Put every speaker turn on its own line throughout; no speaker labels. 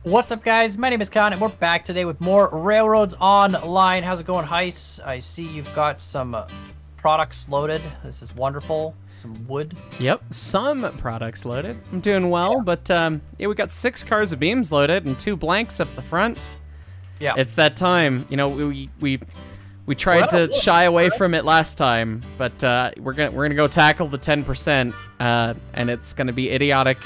What's up, guys? My name is Con, and we're back today with more Railroads Online. How's it going, Heis? I see you've got some products loaded. This is wonderful. Some wood.
Yep, some products loaded. I'm doing well, but yeah, we got 6 cars of beams loaded and 2 blanks up the front.
Yeah.
It's that time. You know, we tried to shy away from it last time, but we're gonna go tackle the 10%, and it's gonna be idiotic.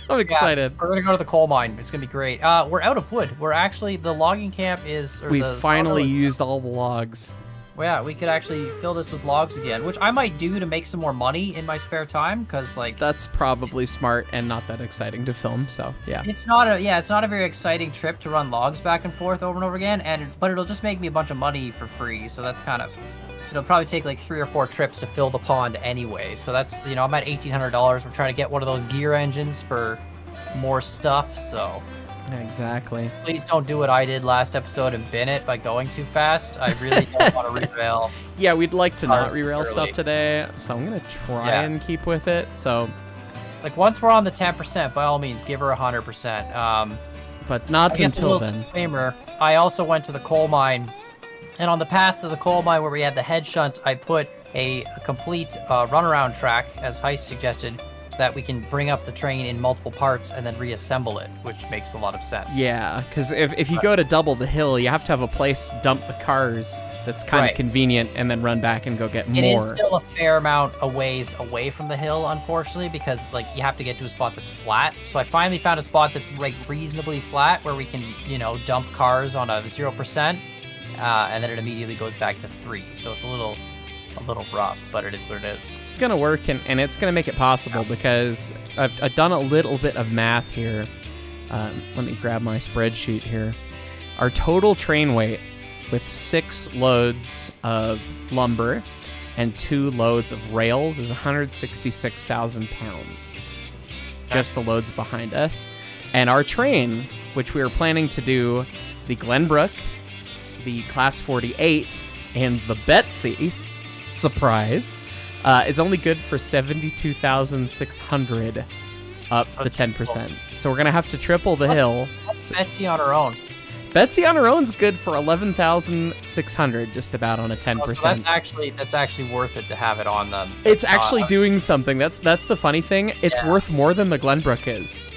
I'm excited.
Yeah, we're gonna go to the coal mine. It's gonna be great. We're out of wood. We're actually, the logging camp is.
We finally used all the logs.
Well, yeah, we could actually fill this with logs again, which I might do to make some more money in my spare time, because like.
That's probably smart and not that exciting to film. So yeah.
It's not a very exciting trip to run logs back and forth over and over again, but it'll just make me a bunch of money for free. So that's kind of. It'll probably take like 3 or 4 trips to fill the pond anyway. So that's, you know, I'm at $1,800. We're trying to get one of those gear engines for more stuff, so.
Exactly.
Please don't do what I did last episode and bin it by going too fast. I really don't want to rerail.
Yeah, we'd like to not rerail stuff today, so I'm going to try and keep with it, so.
Like, once we're on the 10%, by all means, give her 100%.
But not until then.
Disclaimer, I also went to the coal mine. And on the path to the coal mine where we had the head shunt, I put a complete runaround track, as Heist suggested, so that we can bring up the train in multiple parts and then reassemble it, which makes a lot of sense.
Yeah, because if you go to double the hill, you have to have a place to dump the cars that's kind of convenient and then run back and go get more.
It is still a fair amount of ways away from the hill, unfortunately, because like you have to get to a spot that's flat. So I finally found a spot that's like reasonably flat where we can, you know, dump cars on a 0%. And then it immediately goes back to 3. So it's a little rough, but it is what it is.
It's gonna work, and it's gonna make it possible because I've done a little bit of math here. Let me grab my spreadsheet here. Our total train weight with 6 loads of lumber and 2 loads of rails is 166,000 pounds. Just the loads behind us. And our train, which we were planning to do the Glenbrook, the Class 48, and the Betsy, surprise, is only good for 72,600 up the 10%. So we're going to have to triple the hill.
What's Betsy on her own?
Betsy on her own's good for 11,600, just about on a 10%.
Oh, so that's actually worth it to have it on them.
It's actually doing something. That's the funny thing. It's worth more than the Glenbrook is.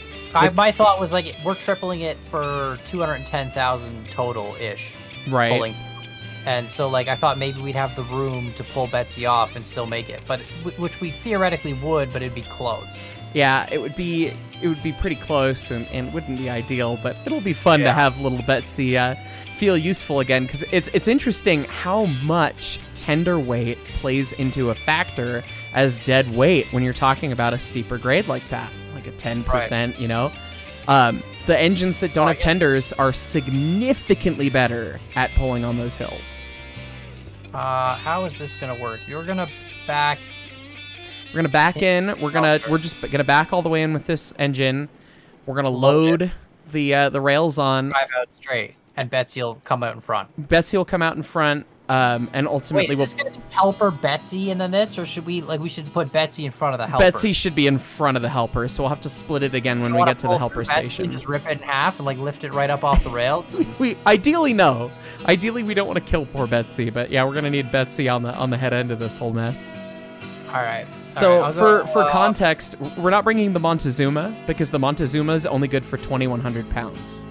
My thought was like we're tripling it for 210,000 total-ish.
Right.
Pulling. And so like I thought maybe we'd have the room to pull Betsy off and still make it, but which we theoretically would, but it'd be close.
Yeah, it would be pretty close and wouldn't be ideal, but it'll be fun to have little Betsy feel useful again, because it's interesting how much tender weight plays into a factor as dead weight when you're talking about a steeper grade like that, like a 10%, you know. The engines that don't have tenders are significantly better at pulling on those hills.
How is this gonna work? You're gonna back.
We're gonna back in. We're just gonna back all the way in with this engine. We're gonna load the rails on.
Drive out straight, and Betsy will come out in front.
Betsy will come out in front. And ultimately,
wait, is this gonna be helper Betsy and then this, or should we should put Betsy in front of the helper?
Betsy should be in front of the helper, so we'll have to split it again when we get to the helper station.
And just rip it in half and like lift it right up off the rails.
we ideally no. Ideally, we don't want to kill poor Betsy, but yeah, we're gonna need Betsy on the head end of this whole mess.
All right.
So for context, we're not bringing the Montezuma because the Montezuma is only good for 2,100 pounds.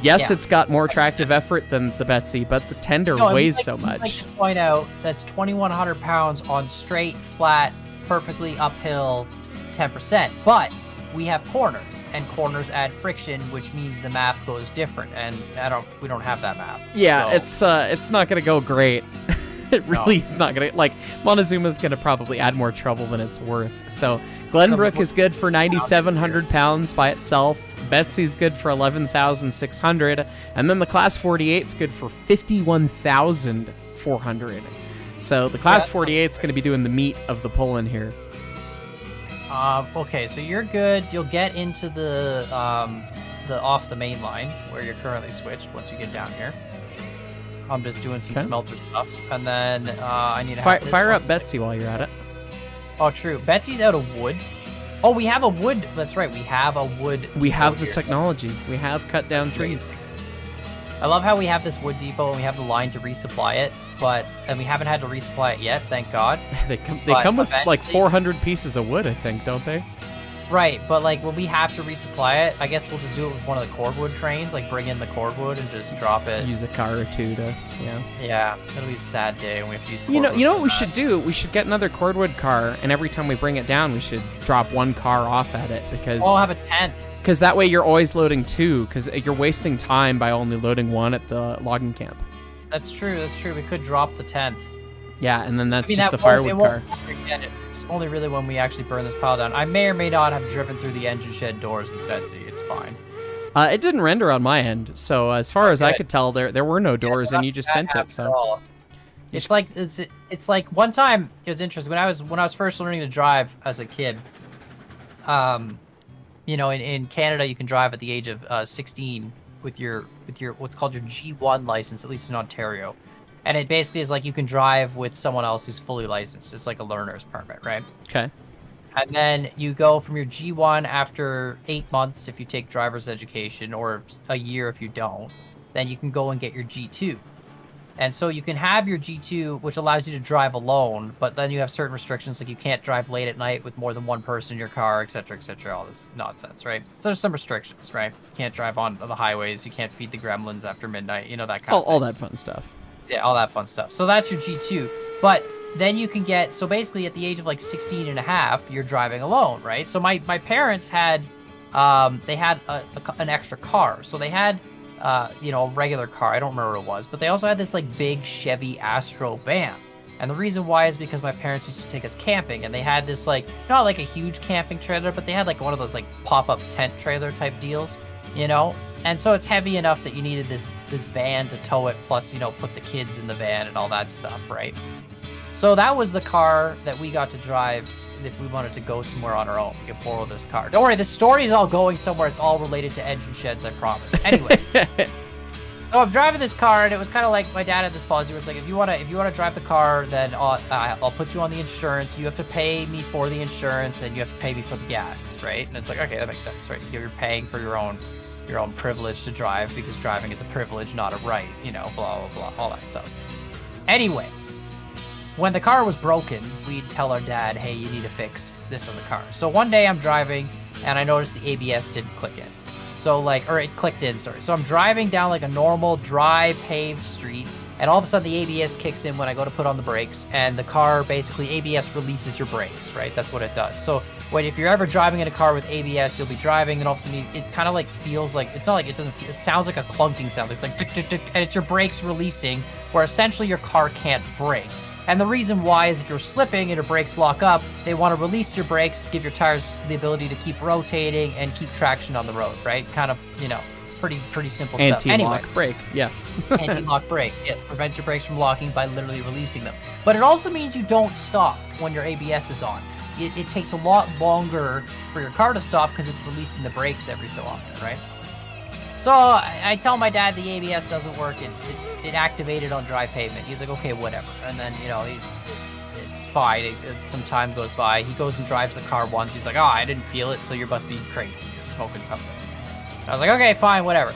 Yes, it's got more attractive effort than the Betsy, but the tender weighs so much.
I'd like to point out that's 2,100 pounds on straight, flat, perfectly uphill 10%. But we have corners, and corners add friction, which means the math goes different. And we don't have that math.
Yeah, so. It's not gonna go great. It really is not gonna, like, Montezuma's gonna probably add more trouble than it's worth. So Glenbrook is good for 9,700 pounds by itself. Betsy's good for 11,600, and then the Class 48's good for 51,400. So the Class 48's going to be doing the meat of the pull-in here.
Okay, so you're good. You'll get into the off the main line where you're currently switched once you get down here. I'm just doing some smelter stuff, and then I need to
fire up Betsy while you're at it.
Oh, true. Betsy's out of wood. Oh, we have a wood. That's right. We have a wood.
We have the
here.
technology. We have cut down trees.
I love how we have this wood depot and we have the line to resupply it, and we haven't had to resupply it yet, thank God.
They come with like 400 pieces of wood, I think, don't they?
Right, but like when we have to resupply it, I guess we'll just do it with one of the cordwood trains, like bring in the cordwood and just drop it.
Use a car or two to, yeah.
Yeah, it'll be a sad day when we have to use cordwood.
You know what we should do? We should get another cordwood car, and every time we bring it down, we should drop one car off at it because.
I'll have a 10th.
Because that way you're always loading two, because you're wasting time by only loading one at the logging camp.
That's true. That's true. We could drop the 10th.
Yeah, and then that's just
that
the firewood car.
It's only really when we actually burn this pile down. I may or may not have driven through the engine shed doors with Betsy. It's fine.
It didn't render on my end, so as far as I could tell, there were no doors, and you just sent it. So
it's like one time it was interesting when I was first learning to drive as a kid. You know, in Canada, you can drive at the age of 16 with your what's called your G1 license, at least in Ontario. And it basically is like you can drive with someone else who's fully licensed. It's like a learner's permit, right?
Okay.
And then you go from your G1 after 8 months if you take driver's education, or a year if you don't. Then you can go and get your G2. And so you can have your G2, which allows you to drive alone, but then you have certain restrictions, like you can't drive late at night with more than one person in your car, etc., etc., all this nonsense, right? So there's some restrictions, right? You can't drive on the highways, you can't feed the gremlins after midnight, you know, that kind of thing.
All that fun stuff.
Yeah, all that fun stuff. So that's your G2. But then you can get, so basically at the age of like 16 and a half, you're driving alone, right? So my parents had, they had an extra car. So they had, you know, a regular car. I don't remember what it was, but they also had this like big Chevy Astro van. And the reason why is because my parents used to take us camping, and they had this like, not like a huge camping trailer, but they had like one of those like pop-up tent trailer type deals, you know? And so it's heavy enough that you needed this van to tow it, plus, you know, put the kids in the van and all that stuff, right? So that was the car that we got to drive if we wanted to go somewhere on our own. We could borrow this car. Don't worry, the story's all going somewhere. It's all related to engine sheds, I promise. Anyway, so I'm driving this car, and it was kind of like my dad had this policy where it's like, if you wanna drive the car, then I'll put you on the insurance. You have to pay me for the insurance, and you have to pay me for the gas, right? And it's like, okay, that makes sense, right? You're paying for your own privilege to drive, because driving is a privilege, not a right, you know, blah, blah, blah, all that stuff. Anyway, when the car was broken, we'd tell our dad, hey, you need to fix this on the car. So one day I'm driving, and I noticed the ABS didn't click in. So like, or it clicked in, sorry. So I'm driving down like a normal dry paved street, and all of a sudden the ABS kicks in when I go to put on the brakes, and the car basically, ABS releases your brakes, right? That's what it does. So if you're ever driving in a car with ABS, you'll be driving, and all of a sudden it kind of like feels like, it's not like it doesn't feel, it sounds like a clunking sound. It's like tick, tick, tick, and it's your brakes releasing, where essentially your car can't brake. And the reason why is if you're slipping and your brakes lock up, they want to release your brakes to give your tires the ability to keep rotating and keep traction on the road, right? Kind of, you know, pretty simple stuff.
Anti-lock brake, yes.
Anti-lock brake, yes. Prevents your brakes from locking by literally releasing them. But it also means you don't stop when your ABS is on. It takes a lot longer for your car to stop because it's releasing the brakes every so often, right? So I tell my dad the ABS doesn't work. It activated on dry pavement. He's like, okay, whatever. And then, you know, it's fine. Some time goes by. He goes and drives the car once. He's like, oh, I didn't feel it, so you must be crazy. You're smoking something. And I was like, okay, fine, whatever.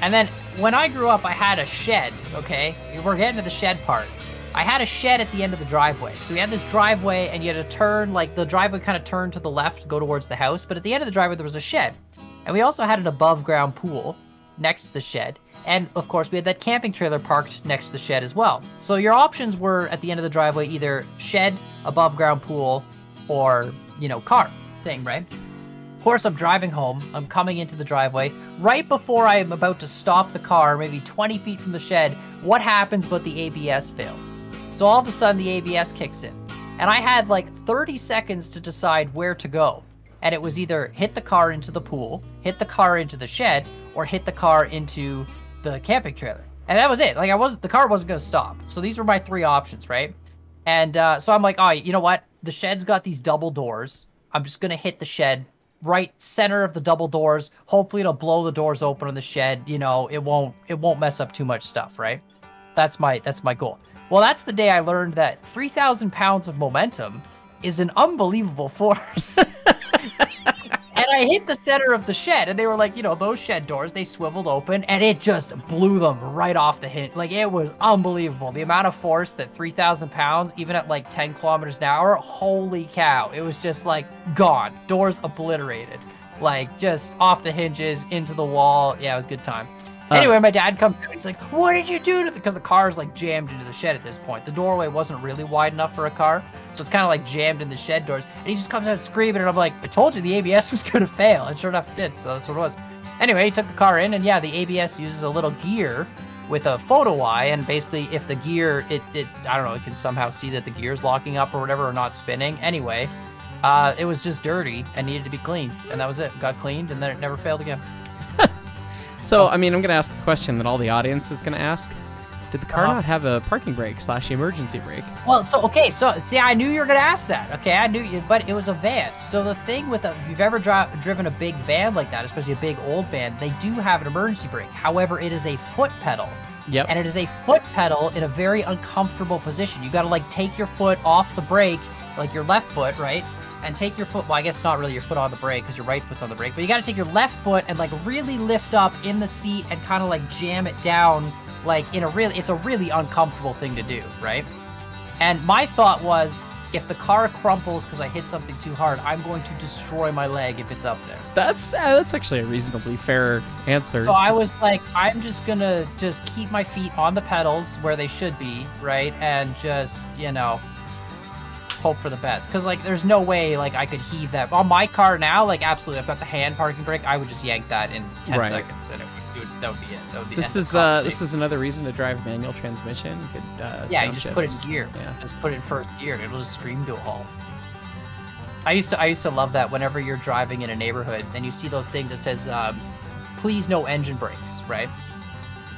And then when I grew up, I had a shed, okay? We're getting to the shed part. I had a shed at the end of the driveway. So we had this driveway, and you had to turn, like the driveway kind of turned to the left, go towards the house. But at the end of the driveway, there was a shed. And we also had an above ground pool next to the shed. And of course, we had that camping trailer parked next to the shed as well. So your options were at the end of the driveway, either shed, above ground pool, or, you know, car thing, right? Of course, I'm driving home. I'm coming into the driveway. Right before I am about to stop the car, maybe 20 feet from the shed, what happens but the ABS fails? So all of a sudden, the ABS kicks in. And I had like 30 seconds to decide where to go. And it was either hit the car into the pool, hit the car into the shed, or hit the car into the camping trailer. And that was it. Like the car wasn't gonna stop. So these were my three options, right? And so I'm like, oh, you know what? The shed's got these double doors. I'm just gonna hit the shed right center of the double doors. Hopefully it'll blow the doors open on the shed. You know, it won't mess up too much stuff, right? That's my goal. Well, that's the day I learned that 3,000 pounds of momentum is an unbelievable force. I hit the center of the shed, and they were like, you know, those shed doors, they swiveled open, and it just blew them right off the hinge. Like, it was unbelievable. The amount of force that 3,000 pounds, even at like 10 kilometers an hour, holy cow. It was just like gone. Doors obliterated. Like, just off the hinges, into the wall. Yeah, it was a good time. Anyway, my dad comes out. He's like, what did you do to the... Because the car's like jammed into the shed at this point. The doorway wasn't really wide enough for a car. So it's kind of like jammed in the shed doors. And he just comes out screaming. And I'm like, I told you the ABS was going to fail. And sure enough, it did. So that's what it was. Anyway, he took the car in. And yeah, the ABS uses a little gear with a photo eye. And basically, if the gear, I don't know, it can somehow see that the gear's locking up or whatever or not spinning. Anyway, it was just dirty and needed to be cleaned. And that was it. Got cleaned and then it never failed again.
So, I mean, I'm going to ask the question that all the audience is going to ask. Did the car not have a parking brake / emergency brake?
Well, see, I knew you were going to ask that. Okay, I knew you, but it was a van. So the thing with if you've ever driven a big van like that, especially a big old van, they do have an emergency brake. However, it is a foot pedal.
Yep.
And it is a foot pedal in a very uncomfortable position. You got to like take your foot off the brake, like your left foot, right? And take your foot, well, I guess not really your foot on the brake because your right foot's on the brake, but you got to take your left foot and like really lift up in the seat and kind of like jam it down like it's a really uncomfortable thing to do, right? And my thought was, if the car crumples because I hit something too hard, I'm going to destroy my leg if it's up there.
That's actually a reasonably fair answer.
So I was like, I'm just gonna keep my feet on the pedals where they should be, right? And just, you know, hope for the best, because like there's no way like I could heave that on my car now. Like, absolutely, I've got the hand parking brake. I would just yank that in 10 seconds and that would be it. That would be
this is another reason to drive manual transmission. You could
you just put it in gear. Yeah, just put it in first gear and it'll just scream to a halt. I used to love that whenever you're driving in a neighborhood and you see those things that says please no engine brakes, right?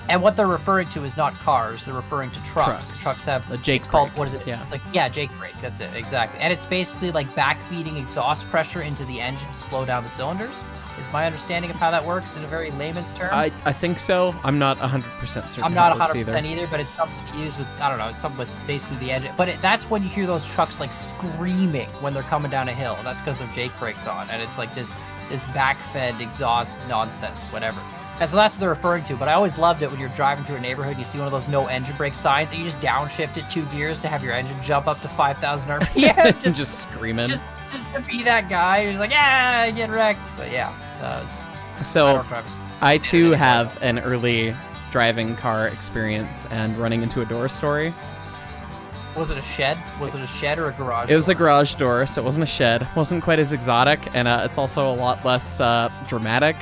And what they're referring to is not cars. They're referring to trucks. Trucks have
a Jake
it's called,
brake.
what is it?
Yeah.
It's like, Jake brake. That's it, exactly. And it's basically like backfeeding exhaust pressure into the engine to slow down the cylinders. Is my understanding of how that works in a very layman's term.
I think so. I'm not 100% certain.
I'm not 100% either, but it's something to use with, I don't know, it's something with basically the engine. But that's when you hear those trucks like screaming when they're coming down a hill. That's because their Jake brakes on. And it's like this backfed exhaust nonsense, whatever. And so that's what they're referring to, but I always loved it when you're driving through a neighborhood and you see one of those no engine brake signs and you just downshift it 2 gears to have your engine jump up to 5,000 RPM.
just screaming.
Just to be that guy who's like, I get wrecked. But yeah, that was...
So, I too have an early driving car experience and running into a door story.
Was it a shed? Was it a shed or a garage door?
It was a garage door, so it wasn't a shed. It wasn't quite as exotic, and it's also a lot less dramatic.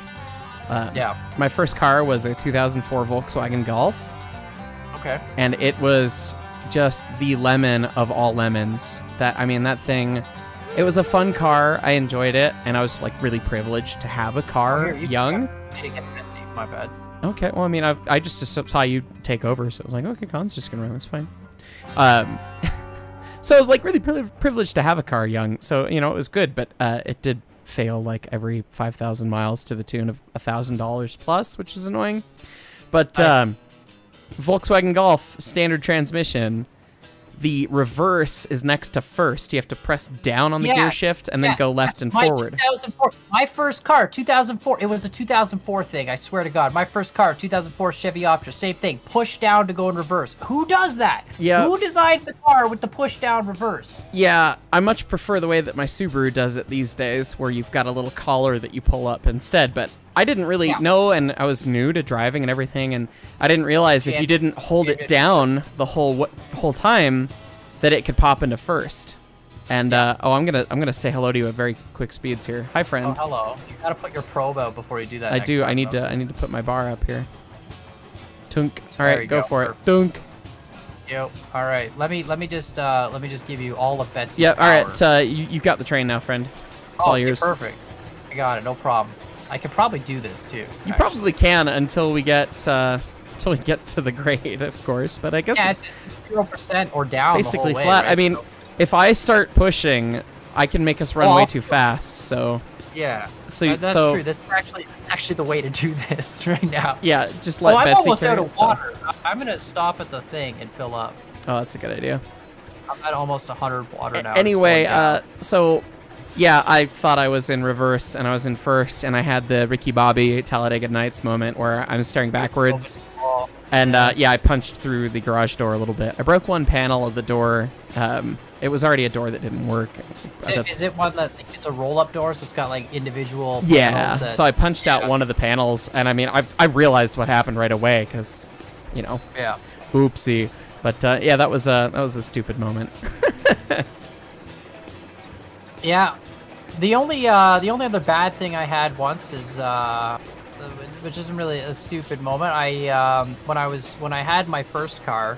My first car was a 2004 Volkswagen Golf.
Okay.
And it was just the lemon of all lemons. That thing, it was a fun car. I enjoyed it, and I was like really privileged to have a car young.
My bad.
Okay, well, I mean, I just saw you take over, so I was like, okay, Colin's just gonna run. That's fine. So I was like really privileged to have a car young. So it was good, but it did fail like every 5,000 miles to the tune of $1,000 plus, which is annoying. But Volkswagen Golf standard transmission, the reverse is next to first. You have to press down on the gear shift and then go left and forward.
2004, my first car, 2004. It was a 2004 thing. I swear to God, my first car, 2004 Chevy Optra, same thing. Push down to go in reverse. Who does that?
Yeah.
Who designs the car with the push down reverse?
Yeah, I much prefer the way that my Subaru does it these days, where you've got a little collar that you pull up instead. But I didn't really know, and I was new to driving and everything, and I didn't realize if you didn't hold it down the whole time that it could pop into first. And I'm gonna say hello to you at very quick speeds here. Hi, friend.
Oh, hello. You gotta put your probe out before you do that.
I do. I need to put my bar up here. Tunk. All right, go for it. Dunk.
Yep. All right. Let me just give you all of Betsy's
Yeah.
power.
All right. You've got the train now, friend. It's all yours.
Perfect. I got it. No problem. I could probably do this too.
You probably can until we get to the grade, of course. But I guess
it's 0% or down.
Basically
the whole way,
flat.
right?
I mean, if I start pushing, I can make us run way too fast. So
yeah.
So
that's true. This is actually the way to do this right now.
Yeah. Just let Betsy
I'm almost
turn,
out of water. I'm gonna stop at the thing and fill up.
Oh, that's a good idea.
I'm at almost 100 water now.
Anyway, so Yeah, I thought I was in reverse, and I was in first, and I had the Ricky Bobby Talladega Nights moment where I'm staring backwards. And, yeah, I punched through the garage door a little bit. I broke one panel of the door. It was already a door that didn't work.
Is it one that it's a roll-up door, so it's got like individual panels?
Yeah, so I punched out one of the panels, and I mean, I realized what happened right away because, you know, oopsie. But yeah, that was a stupid moment.
Yeah, the only other bad thing I had once is which isn't really a stupid moment. When I had my first car,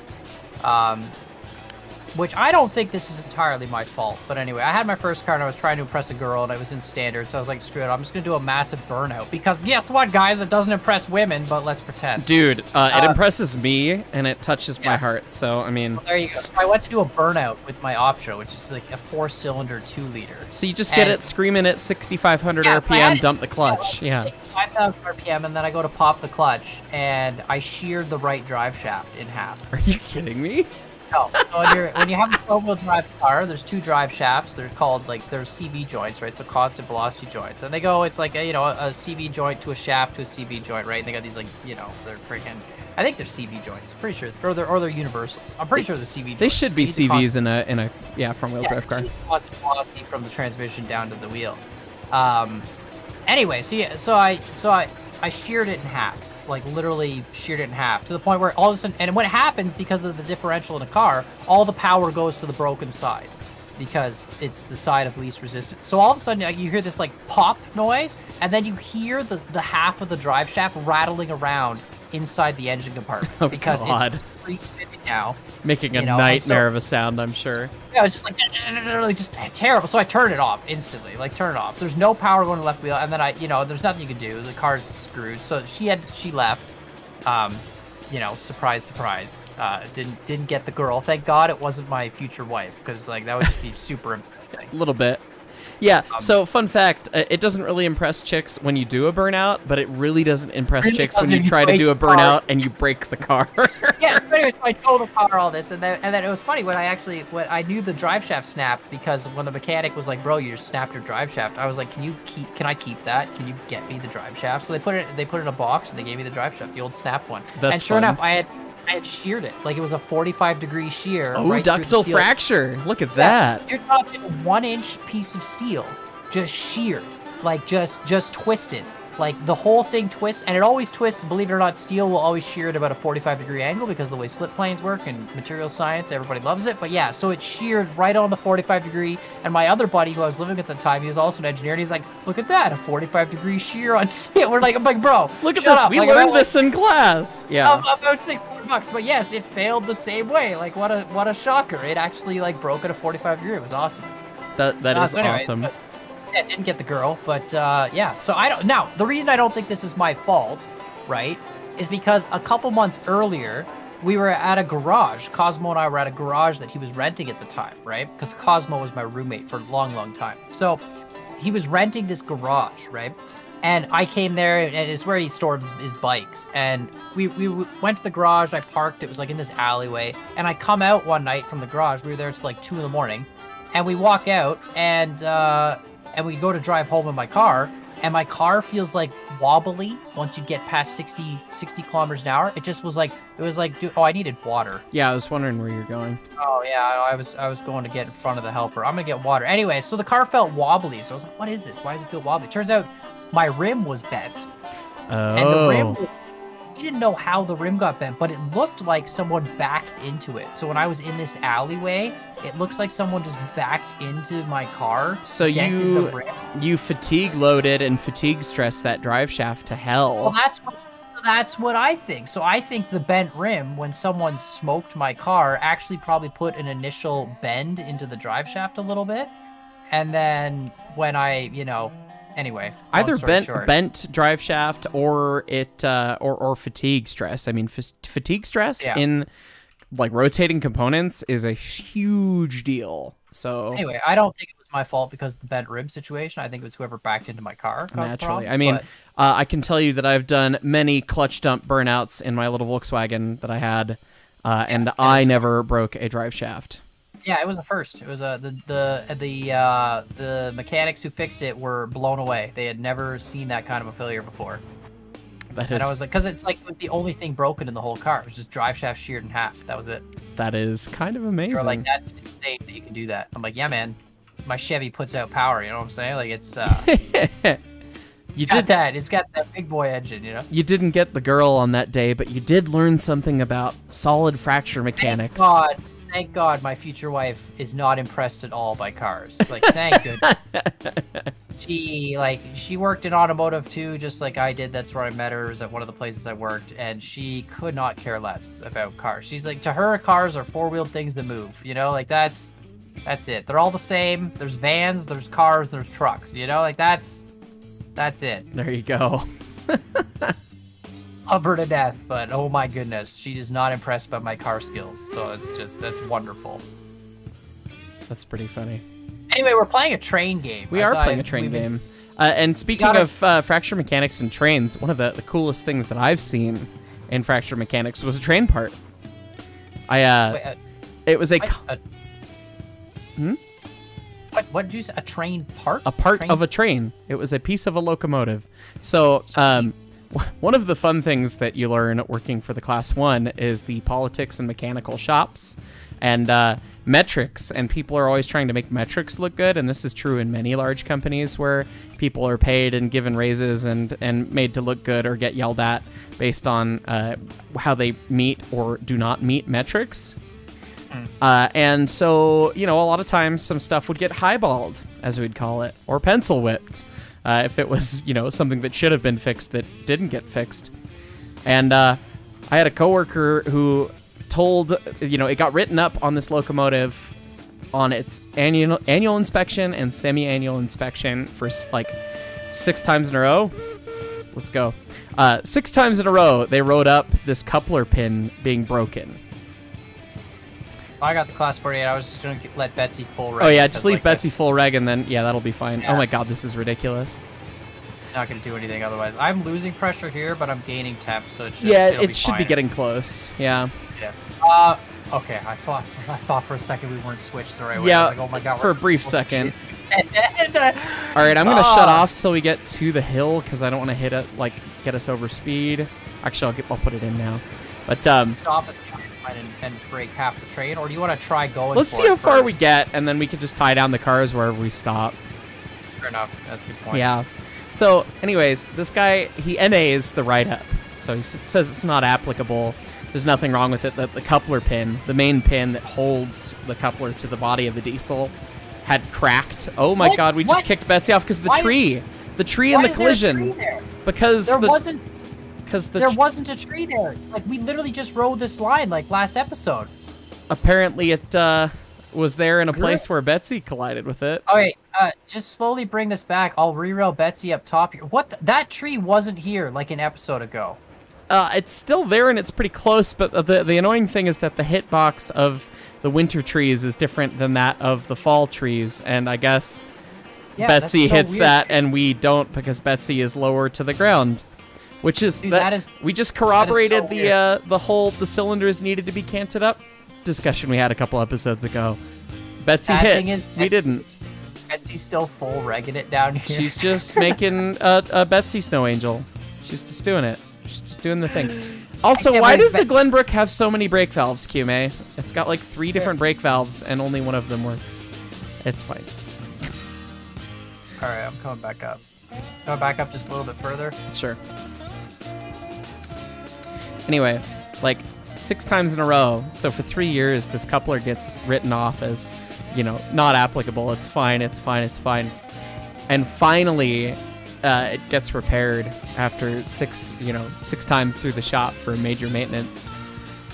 which I don't think this is entirely my fault, but anyway, I had my first car and I was trying to impress a girl and I was in standard, so I was like, screw it, I'm just gonna do a massive burnout, because guess what, guys, it doesn't impress women, but let's pretend.
Dude, it impresses me and it touches my heart, so I mean...
Well, there you go. So I went to do a burnout with my Optra, which is like a 4-cylinder 2-liter.
So you just get it screaming at 6,500 RPM, dump the clutch, yeah.
5,000 RPM, and then I go to pop the clutch, and I sheared the right drive shaft in half.
Are you kidding me?
No. So when you have a four-wheel drive car, there's 2 drive shafts. They're called, like, they're CV joints, right? So constant velocity joints. And they go, it's like, a CV joint to a shaft to a CV joint, right? And they got these, like, they're freaking, I think they're CV joints. Pretty sure. Or they're universals. I'm pretty sure they're CV joints.
They should be CVs in a front-wheel drive car.
Constant velocity from the transmission down to the wheel. Anyway, so I sheared it in half. Like, literally sheared it in half, to the point where all of a sudden, and when it happens, because of the differential in a car, all the power goes to the broken side, because it's the side of least resistance. So all of a sudden, like, you hear this, like, pop noise, and then you hear the half of the drive shaft rattling around inside the engine compartment, because it's free spinning now.
Making a nightmare of a sound, I'm sure.
Yeah, it's just like, just terrible. So I turned it off instantly, like, turn it off. There's no power going to the left wheel, and then there's nothing you can do. The car's screwed. So she left. Surprise, surprise. Didn't get the girl. Thank God it wasn't my future wife, because, like, that would just be super embarrassing.
A little bit. Yeah, so fun fact, it doesn't really impress chicks when you do a burnout, but it really doesn't impress chicks when you try to do a burnout and you break the car.
Yes, but anyway, so I told the car all this, and then it was funny when I knew the drive shaft snapped, because when the mechanic was like, bro, you just snapped your drive shaft, I was like, can I keep that? Can you get me the drive shaft? So they put it in a box, and they gave me the drive shaft, the old snap one.
And
sure enough, I had sheared it. Like, it was a 45-degree shear.
Oh, right, ductile fracture. Look at that.
You're talking a 1-inch piece of steel, just sheared, like just twisted. Like, the whole thing twists, and it always twists. Believe it or not, steel will always shear at about a 45-degree angle, because of the way slip planes work and material science, everybody loves it. But yeah, so it sheared right on the 45-degree, and my other buddy who I was living with at the time, he was also an engineer, and he's like, look at that, a 45-degree shear on steel. I'm like, bro,
look at this. We learned this in class. Yeah.
About $600, but yes, it failed the same way. Like, what a shocker. It actually, like, broke at a 45-degree. It was awesome.
That is
so anyway,
awesome.
Yeah, didn't get the girl, but yeah. So now the reason I don't think this is my fault, right, is because a couple months earlier we were at a garage. Cosmo and I were at a garage that he was renting at the time, right? Because Cosmo was my roommate for a long, long time. So he was renting this garage, right? And I came there, and it's where he stored his bikes. And we went to the garage, and I parked. It was like in this alleyway. And I come out one night from the garage. We were there until like 2 in the morning, and we walk out, and we go to drive home in my car, and my car feels like wobbly once you get past 60 kilometers an hour. It just was like, dude, I needed water.
Yeah, I was wondering where you're going.
Oh yeah, I was going to get in front of the helper. I'm gonna get water. Anyway, so the car felt wobbly, so I was like, what is this? Why does it feel wobbly? Turns out my rim was bent.
Oh.
And the rim was, we didn't know how the rim got bent, but it looked like someone backed into it. So when I was in this alleyway, it looks like someone just backed into my car.
So you fatigue loaded and fatigue stressed that drive shaft to hell.
Well, that's what I think. So I think the bent rim, when someone smoked my car, actually probably put an initial bend into the drive shaft a little bit. And then when I, anyway,
either bent drive shaft or or fatigue stress. I mean, fatigue stress in like rotating components is a huge deal. So
anyway, I don't think it was my fault because of the bent rim situation. I think it was whoever backed into my car.
Naturally, I mean, I can tell you that I've done many clutch dump burnouts in my little Volkswagen that I had, and I never broke a drive shaft.
Yeah, it was the first. It was the mechanics who fixed it were blown away. They had never seen that kind of a failure before. And I was like, because it's like it was the only thing broken in the whole car. It was just drive shaft sheared in half. That was it.
That is kind of amazing.
They were like, that's insane that you can do that. I'm like, yeah, man. My Chevy puts out power. You know what I'm saying? Like it's. It's got that big boy engine. You know.
You didn't get the girl on that day, but you did learn something about solid fracture mechanics.
Thank God my future wife is not impressed at all by cars. Like, thank goodness. She worked in automotive too, just like I did. That's where I met her, was at one of the places I worked, and she could not care less about cars. She's like, to her, cars are four-wheeled things that move, you know, like that's it. They're all the same. There's vans, there's cars, there's trucks, you know, like that's it.
There you go.
Love her to death, but oh my goodness, she is not impressed by my car skills. So that's wonderful.
That's pretty funny.
Anyway, we're playing a train game.
We are playing a train game. And speaking of fracture mechanics and trains, one of the coolest things that I've seen in fracture mechanics was a train part. It was
What did you say? A train part?
A part of a train. It was a piece of a locomotive. So, one of the fun things that you learn working for the Class 1 is the politics and mechanical shops and metrics. And people are always trying to make metrics look good. And this is true in many large companies where people are paid and given raises and made to look good or get yelled at based on how they meet or do not meet metrics. And so, a lot of times some stuff would get highballed, as we'd call it, or pencil whipped. If it was, something that should have been fixed that didn't get fixed. And I had a coworker who told, it got written up on this locomotive on its annual inspection and semi-annual inspection for like 6 times in a row. Let's go. 6 times in a row, they wrote up this coupler pin being broken.
I got the Class 48. I was just going to let Betsy full reg.
Oh, yeah, just leave Betsy full reg, and then, that'll be fine. Yeah. Oh, my God, this is ridiculous.
It's not going to do anything otherwise. I'm losing pressure here, but I'm gaining temp, so it should
be getting close. Yeah.
Yeah. Okay, I thought for a second we weren't switched the right way.
Yeah,
I was like, oh my God,
for a brief second. All right, I'm going to shut off till we get to the hill, because I don't want to hit it, get us over speed. Actually, I'll put it in now. But
stop it. And break half the train, or do you want to try going?
Let's see how far we get, and then we can just tie down the cars wherever we stop.
Fair enough. That's a good point.
Yeah. So, anyways, this guy, he NAs the write-up. So he says it's not applicable. There's nothing wrong with it. That the coupler pin, the main pin that holds the coupler to the body of the diesel, had cracked. Oh my God, we just kicked Betsy off because the tree in the collision. Because
there wasn't. Because there wasn't a tree there. Like, we literally just rode this line, like, last episode.
Apparently it was there in a place where Betsy collided with it.
Okay, just slowly bring this back. I'll re-rail Betsy up top here. That tree wasn't here, like, an episode ago.
It's still there, and it's pretty close, but the annoying thing is that the hitbox of the winter trees is different than that of the fall trees, and I guess Betsy hits that, and we don't, because Betsy is lower to the ground. Which is, we just corroborated the cylinders needed to be canted up discussion we had a couple episodes ago. Betsy hit. We didn't.
Betsy's still full regging it down here.
She's just making a Betsy snow angel. She's just doing it. She's just doing the thing. Also, why does the Glenbrook have so many brake valves, QMA? It's got like 3 different brake valves and only one of them works. It's fine.
All right, I'm coming back up. Coming back up just a little bit further.
Sure. Anyway, like 6 times in a row. So for 3 years, this coupler gets written off as, not applicable. It's fine. It's fine. It's fine. And finally, it gets repaired after 6 times through the shop for major maintenance.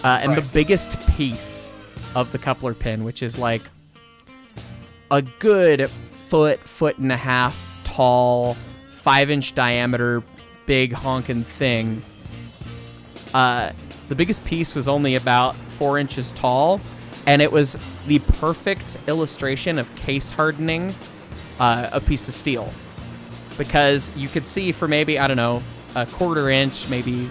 And the biggest piece of the coupler pin, which is like a good foot and a half tall, 5-inch diameter, big honking thing. The biggest piece was only about 4 inches tall, and it was the perfect illustration of case hardening a piece of steel. Because you could see for maybe, I don't know, a 1/4 inch, maybe,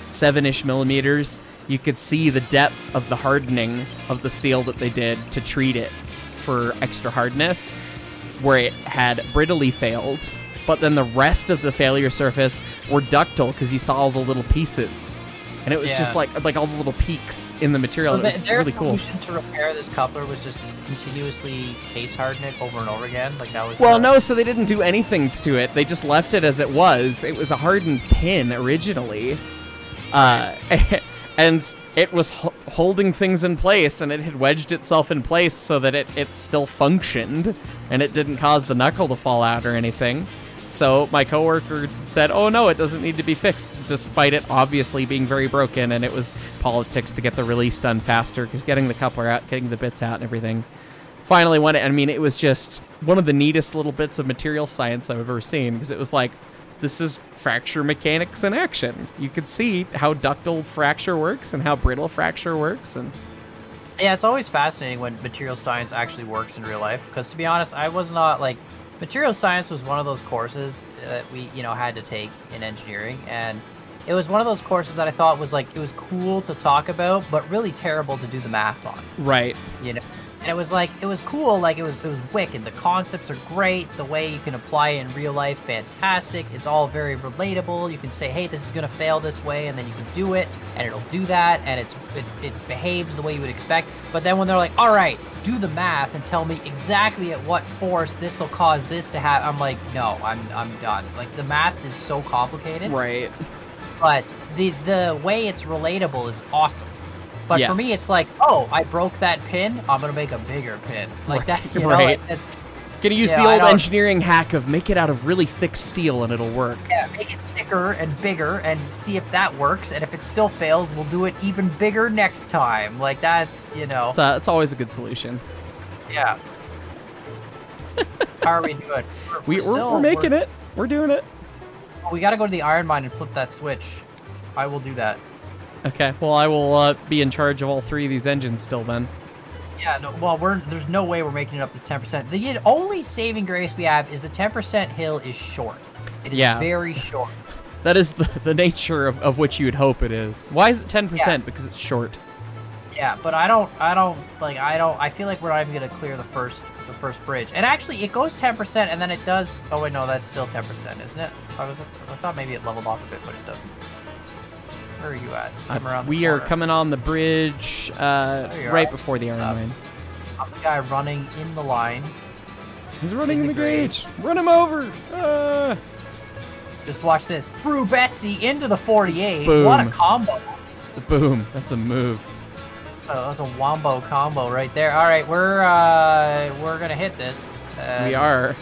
7-ish millimeters, you could see the depth of the hardening of the steel that they did to treat it for extra hardness, where it had brittly failed, but then the rest of the failure surface were ductile because you saw all the little pieces. And it was just like all the little peaks in the material.
So
It was really cool.
Their solution to repair this coupler was just continuously case harden it over and over again? Like that was
Well, no, so they didn't do anything to it. They just left it as it was. It was a hardened pin originally. And it was holding things in place, and it had wedged itself in place so that it still functioned, and it didn't cause the knuckle to fall out or anything. So my coworker said, oh no, it doesn't need to be fixed, despite it obviously being very broken, and it was politics to get the release done faster, because getting the coupler out, getting the bits out and everything. Finally won it. I mean, it was just one of the neatest little bits of material science I've ever seen, because it was like, this is fracture mechanics in action. You could see how ductile fracture works and how brittle fracture works. And
yeah, it's always fascinating when material science actually works in real life, because to be honest, I was not like... Material science was one of those courses that we, had to take in engineering, and it was one of those courses that I thought was like, it was cool to talk about, but really terrible to do the math on.
Right.
And it was like, it was cool, like it was wicked. The concepts are great, the way you can apply it in real life, fantastic. It's all very relatable. You can say, hey, this is gonna fail this way, and then you can do it, and it'll do that, and it behaves the way you would expect. But then when they're like, all right, do the math and tell me exactly at what force this will cause this to happen, I'm like, no, I'm done. Like, the math is so complicated.
Right.
But the way it's relatable is awesome. But
yes.
For me, it's like, oh, I broke that pin, I'm gonna make a bigger pin. Like that,
right.
Like,
gonna use the old engineering hack of make it out of really thick steel and it'll work.
Yeah, make it thicker and bigger and see if that works. And if it still fails, we'll do it even bigger next time. Like that's,
It's always a good solution.
Yeah. How are we doing?
We're making it. We're doing it.
We gotta go to the iron mine and flip that switch. I will do that.
Okay, well, I will be in charge of all three of these engines still then.
Yeah, no, well, there's no way we're making it up this 10%. The only saving grace we have is the 10% hill is short. It is very short.
That is the nature of which you would hope it is. Why is it 10%?
Yeah.
Because it's short.
Yeah, but I feel like we're not even gonna clear the first bridge. And actually, it goes 10%, and then it does. Oh wait, no, that's still 10%, isn't it? I thought maybe it leveled off a bit, but it doesn't. Where are you at?
We are coming on the bridge right before the iron mine.
I'm the guy running in the line.
He's running in the gauge. Run him over.
Just watch this. Through Betsy into the 48.
Boom.
What a combo.
Boom. That's a move.
That's a wombo combo right there. All right, we're gonna hit this.
We are.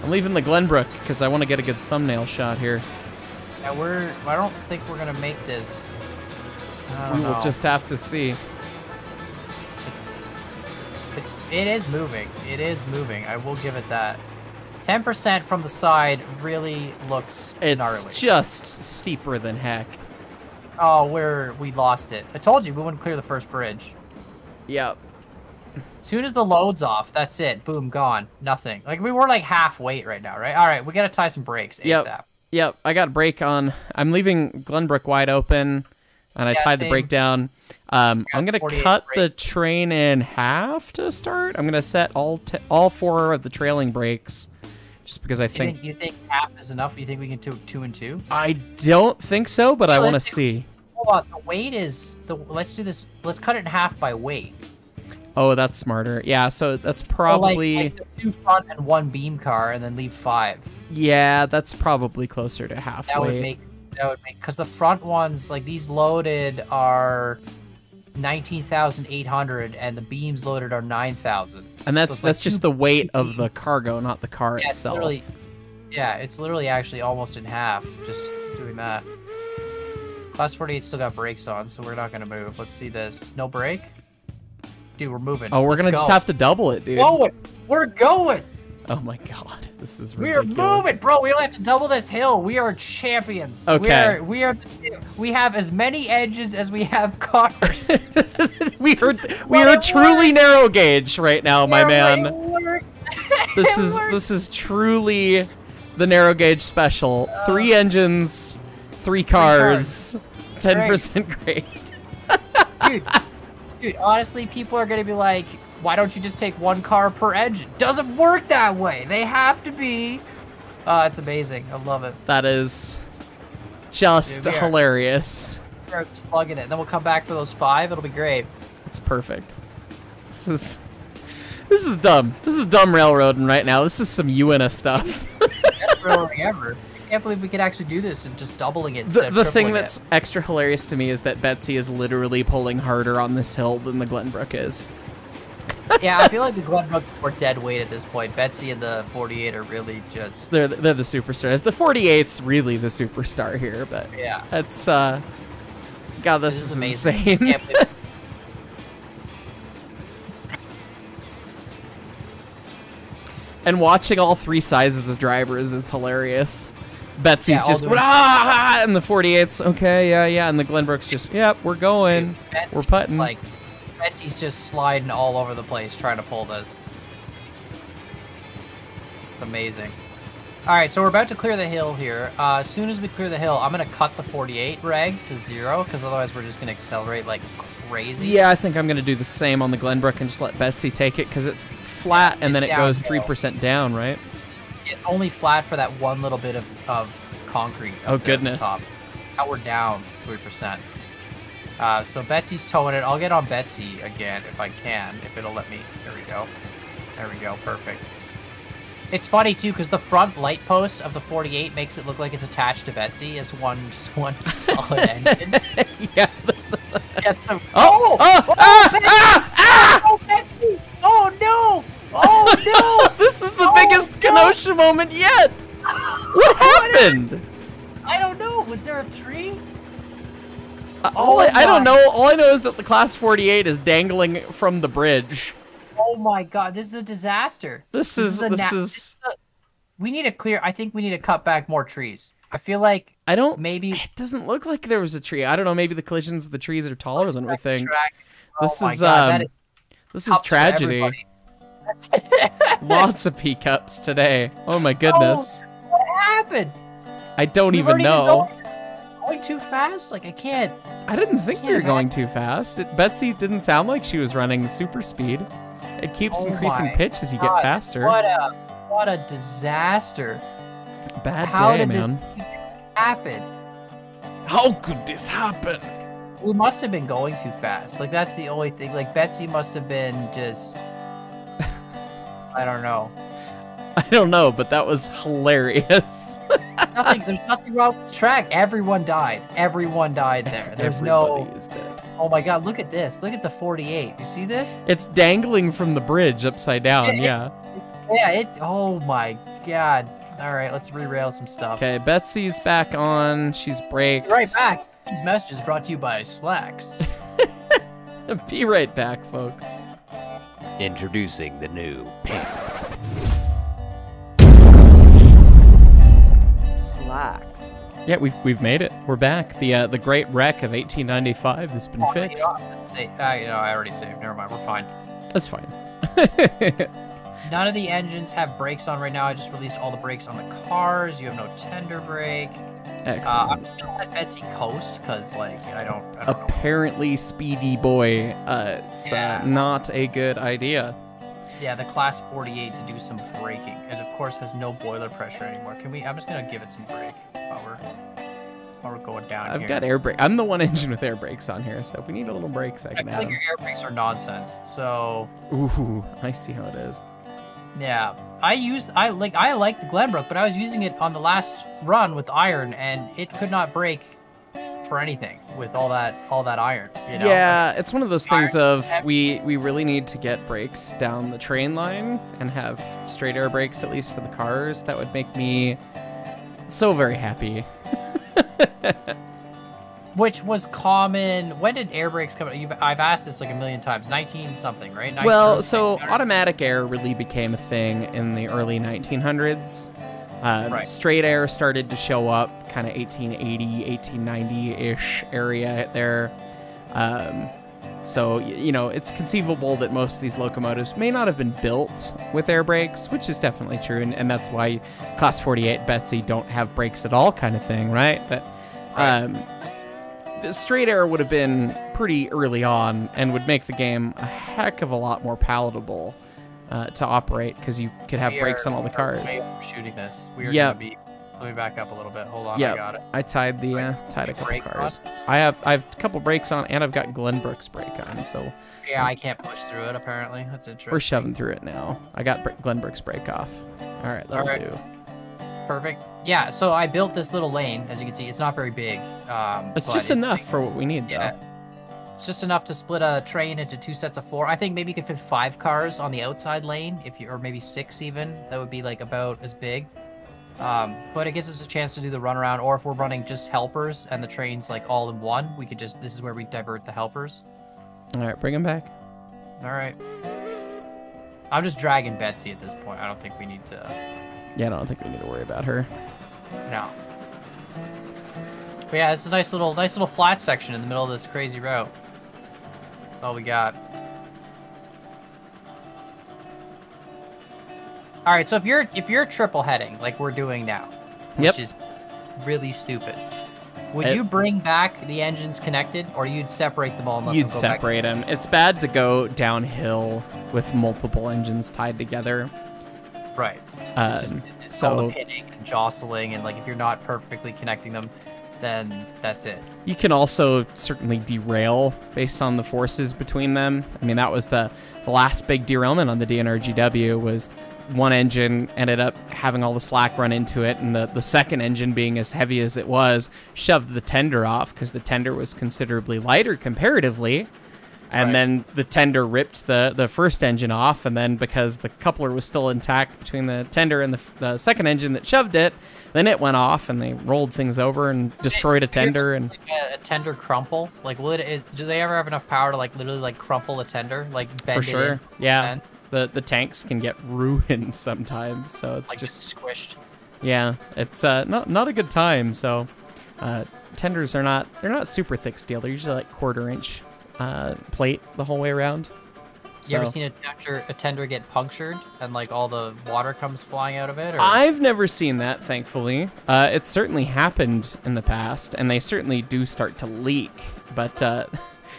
I'm leaving the Glenbrook because I want to get a good thumbnail shot here.
Yeah, I don't think we're gonna make this.
We will just have to see.
It is moving. It is moving. I will give it that. 10% from the side really looks gnarly.
It's just steeper than heck.
Oh, we lost it. I told you we wouldn't clear the first bridge.
Yep.
As soon as the load's off, that's it. Boom, gone. Nothing. Like, we were like half weight right now, right? All right, we gotta tie some brakes ASAP.
Yep, I got a brake on. I'm leaving Glenbrook wide open, and I tied the brake down. I'm gonna cut the train in half to start. I'm gonna set all four of the trailing brakes, just because I think.
You think half is enough? You think we can do 2 and 2?
I don't think so, but I want to see.
Hold on, the weight is Let's do this. Let's cut it in half by weight.
Oh, that's smarter. Yeah, so that's probably...
like the 2 front and 1 beam car, and then leave 5.
Yeah, that's probably closer to half
That would make... Because the front ones, like these loaded are 19,800, and the beams loaded are 9,000.
And that's just the weight of the cargo, not the car itself.
It's literally actually almost in half, just doing that. Class 48 still got brakes on, so we're not going to move. Let's see this. No brake? Dude, we're moving.
Oh, we're going to just have to double it, dude.
We're going!
Oh my god, this is ridiculous.
We're moving, bro. We don't have to double this hill. We are champions.
Okay.
We have as many edges as we have cars.
we are truly narrow gauge right now, my man. This is truly the narrow gauge special. 3 engines, 3 cars, 10% grade.
Dude, honestly, people are gonna be like, why don't you just take one car per engine? Doesn't work that way. They have to be. It's amazing. I love it.
That is just hilarious.
We're slugging it. Then we'll come back for those 5. It'll be great.
It's perfect. This is dumb. This is dumb railroading right now. This is some UNA stuff.
Best railroading ever. I can't believe we could actually do this and just doubling it instead of
The thing
tripling
that's extra hilarious to me is that Betsy is literally pulling harder on this hill than the Glenbrook is.
Yeah, I feel like the Glenbrook are dead weight at this point. Betsy and the 48 are really just...
They're the superstars. The 48's really the superstar here, but
yeah,
that's God, this is
amazing.
insane. And watching all 3 sizes of drivers is hilarious. Betsy's just and the 48's okay, yeah, and the Glenbrook's just we're going,
dude, Betsy,
we're putting.
Like Betsy's just sliding all over the place trying to pull this. It's amazing. All right, so we're about to clear the hill here. As soon as we clear the hill, I'm gonna cut the 48 reg to 0 because otherwise we're just gonna accelerate like crazy.
Yeah, I think I'm gonna do the same on the Glenbrook and just let Betsy take it because it's flat and then it goes 3% down, right?
It's only flat for that one little bit of concrete.
Oh goodness!
Top. Now we're down 3%. So Betsy's towing it. I'll get on Betsy again if I can, if it'll let me. There we go. There we go. Perfect. It's funny too because the front light post of the 48 makes it look like it's attached to Betsy as just one solid engine.
Yeah.
So,
Betsy!
Oh no! Oh no!
This is the biggest Kenosha moment yet. What happened?
I don't know. Was there a tree?
I don't know. All I know is that the Class 48 is dangling from the bridge.
Oh my god, this is a disaster.
This is
we need to clear. I think we need to cut back more trees. I feel like maybe
it doesn't look like there was a tree. I don't know, maybe the collisions of the trees are taller than we think. This is tragedy. Lots of P-cups today. Oh my goodness.
Oh, what happened?
I don't even know.
Going too fast? Like I can't.
I didn't think we were going too fast. Betsy didn't sound like she was running super speed. It keeps increasing pitch as you get faster.
What a disaster.
Bad
How
day,
did
man.
This happen?
How could this happen?
We must have been going too fast. Like that's the only thing. Like Betsy must have been just I don't know.
I don't know, but that was hilarious.
There's nothing wrong with the track. Everyone died. Everyone died there.
Everybody is dead.
Oh my god, look at this. Look at the 48. You see this?
It's dangling from the bridge upside down,
Oh my god. All right, let's re-rail some stuff.
Okay, Betsy's back on. She's braked.
Right back. These messages brought to you by Slacks.
Be right back, folks.
Introducing the new pink.
Slacks.
Yeah, we've made it. We're back. The great wreck of 1895 has been fixed.
I already saved. Never mind. We're fine.
That's fine.
None of the engines have brakes on right now. I just released all the brakes on the cars. You have no tender brake.
Excellent.
I'm just gonna let Betsy coast because, like, I don't
Apparently,
know.
speedy boy. It's not a good idea.
Yeah, the Class 48 to do some braking, and of course has no boiler pressure anymore. I'm just gonna give it some brake while we're going down here.
I've got air brake. I'm the one engine with air brakes on here, so if we need a little brakes, I can add them.
Your air brakes are nonsense. So.
Ooh, I see how it is.
Yeah, I like the Glenbrook, but I was using it on the last run with iron, and it could not brake for anything with all that iron. You know?
Yeah, it's one of those things of we really need to get brakes down the train line and have straight air brakes at least for the cars. That would make me so very happy.
Which was common. When did air brakes come out? I've asked this like a million times. 19 something, right?
Well, so automatic air really became a thing in the early 1900s.
Right.
Straight air started to show up kind of 1880, 1890-ish area there. So, it's conceivable that most of these locomotives may not have been built with air brakes, which is definitely true. And that's why Class 48 Betsy don't have brakes at all kind of thing, right? But the straight air would have been pretty early on and would make the game a heck of a lot more palatable to operate because you could have brakes on all the cars.
Shooting this. We are gonna be. Let me back up a little bit. Hold on. I got it.
I tied a couple cars. I have a couple brakes on, and I've got Glenbrook's brake on. So
yeah, I can't push through it. Apparently, that's interesting.
We're shoving through it now. I got Glenbrook's brake off. All right, that'll do.
Perfect. Yeah. So I built this little lane. As you can see, it's not very big.
It's just enough for what we need, though.
It's just enough to split a train into 2 sets of 4. I think maybe you could fit 5 cars on the outside lane, or maybe 6 even. That would be like about as big. But it gives us a chance to do the runaround, or if we're running just helpers and the train's like all in one, we could just, this is where we divert the helpers.
All right, bring them back.
All right. I'm just dragging Betsy at this point. I don't think we need to.
Yeah, I don't think we need to worry about her.
No. But yeah, it's a nice little flat section in the middle of this crazy route. That's all we got. All right, so if you're triple heading like we're doing now, which is really stupid, would you bring back the engines connected, or you'd separate them all? And let
you'd
them go
separate
back?
them. It's bad to go downhill with multiple engines tied together.
Right. It's all the pitting and jostling, and like if you're not perfectly connecting them, then that's it.
You can also certainly derail based on the forces between them. I mean, that was the last big derailment on the DNRGW was one engine ended up having all the slack run into it, and the second engine, being as heavy as it was, shoved the tender off because the tender was considerably lighter comparatively. And then the tender ripped the first engine off, and then because the coupler was still intact between the tender and the second engine that shoved it, then it went off, and they rolled things over and destroyed a tender. And
a tender crumple, like do they ever have enough power to like literally like crumple a tender, like bend
for sure?
It in?
Yeah, the tanks can get ruined sometimes, so it's
like
just
squished.
Yeah, it's not a good time. So tenders are not super thick steel. They're usually like 1/4 inch. Plate the whole way around.
You ever seen a tender get punctured and like all the water comes flying out of it? Or?
I've never seen that, thankfully. It's certainly happened in the past, and they certainly do start to leak. But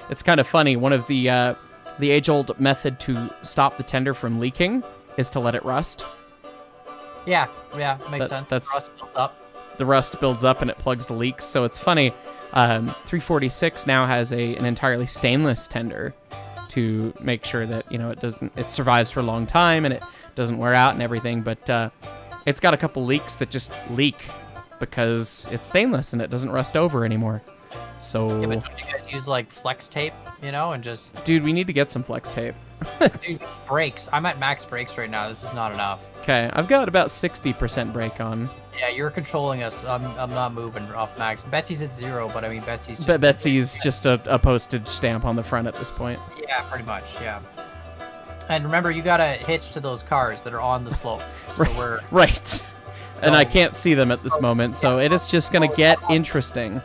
it's kind of funny. One of the age-old method to stop the tender from leaking is to let it rust.
Yeah, makes sense.
That's,
the rust builds up. The
rust builds up and it plugs the leaks. So it's funny. 346 now has an entirely stainless tender to make sure that it survives for a long time and it doesn't wear out and everything. But it's got a couple leaks that just leak because it's stainless and it doesn't rust over anymore. So
yeah, but don't you guys use like flex tape, and just
dude, we need to get some flex tape.
Dude, brakes. I'm at max brakes right now. This is not enough.
Okay, I've got about 60% brake on.
Yeah, you're controlling us. I'm not moving off max. Betsy's at 0, but I mean
Betsy's just a postage stamp on the front at this point.
Yeah, pretty much. Yeah. And remember, you gotta hitch to those cars that are on the slope. So we're
right. And I can't see them at this moment, so it is just gonna get interesting.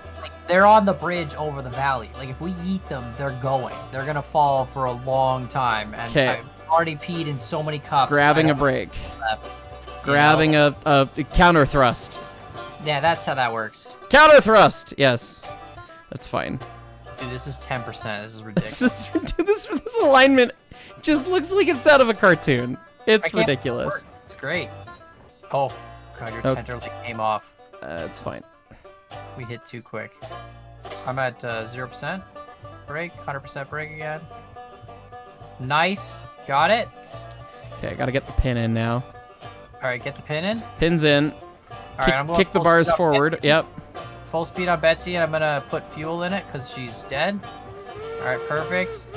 They're on the bridge over the valley. Like, if we yeet them, they're going. They're going to fall for a long time. And I've already peed in so many cups.
Grabbing a brake. Grabbing a counter thrust.
Yeah, that's how that works.
Counter thrust! Yes. That's fine.
Dude, this is 10%. This is ridiculous.
This alignment just looks like it's out of a cartoon. It's ridiculous.
It's great. Oh, God, your tender like came off.
It's fine.
We hit too quick. I'm at 0% brake, 100% brake again. Nice. Got it.
Okay, I gotta get the pin in now.
All right, get the pin in.
Pin's in.
All right, I'm going
kick the bars forward.
Betsy.
Yep.
Full speed on Betsy, and I'm gonna put fuel in it because she's dead. All right, perfect.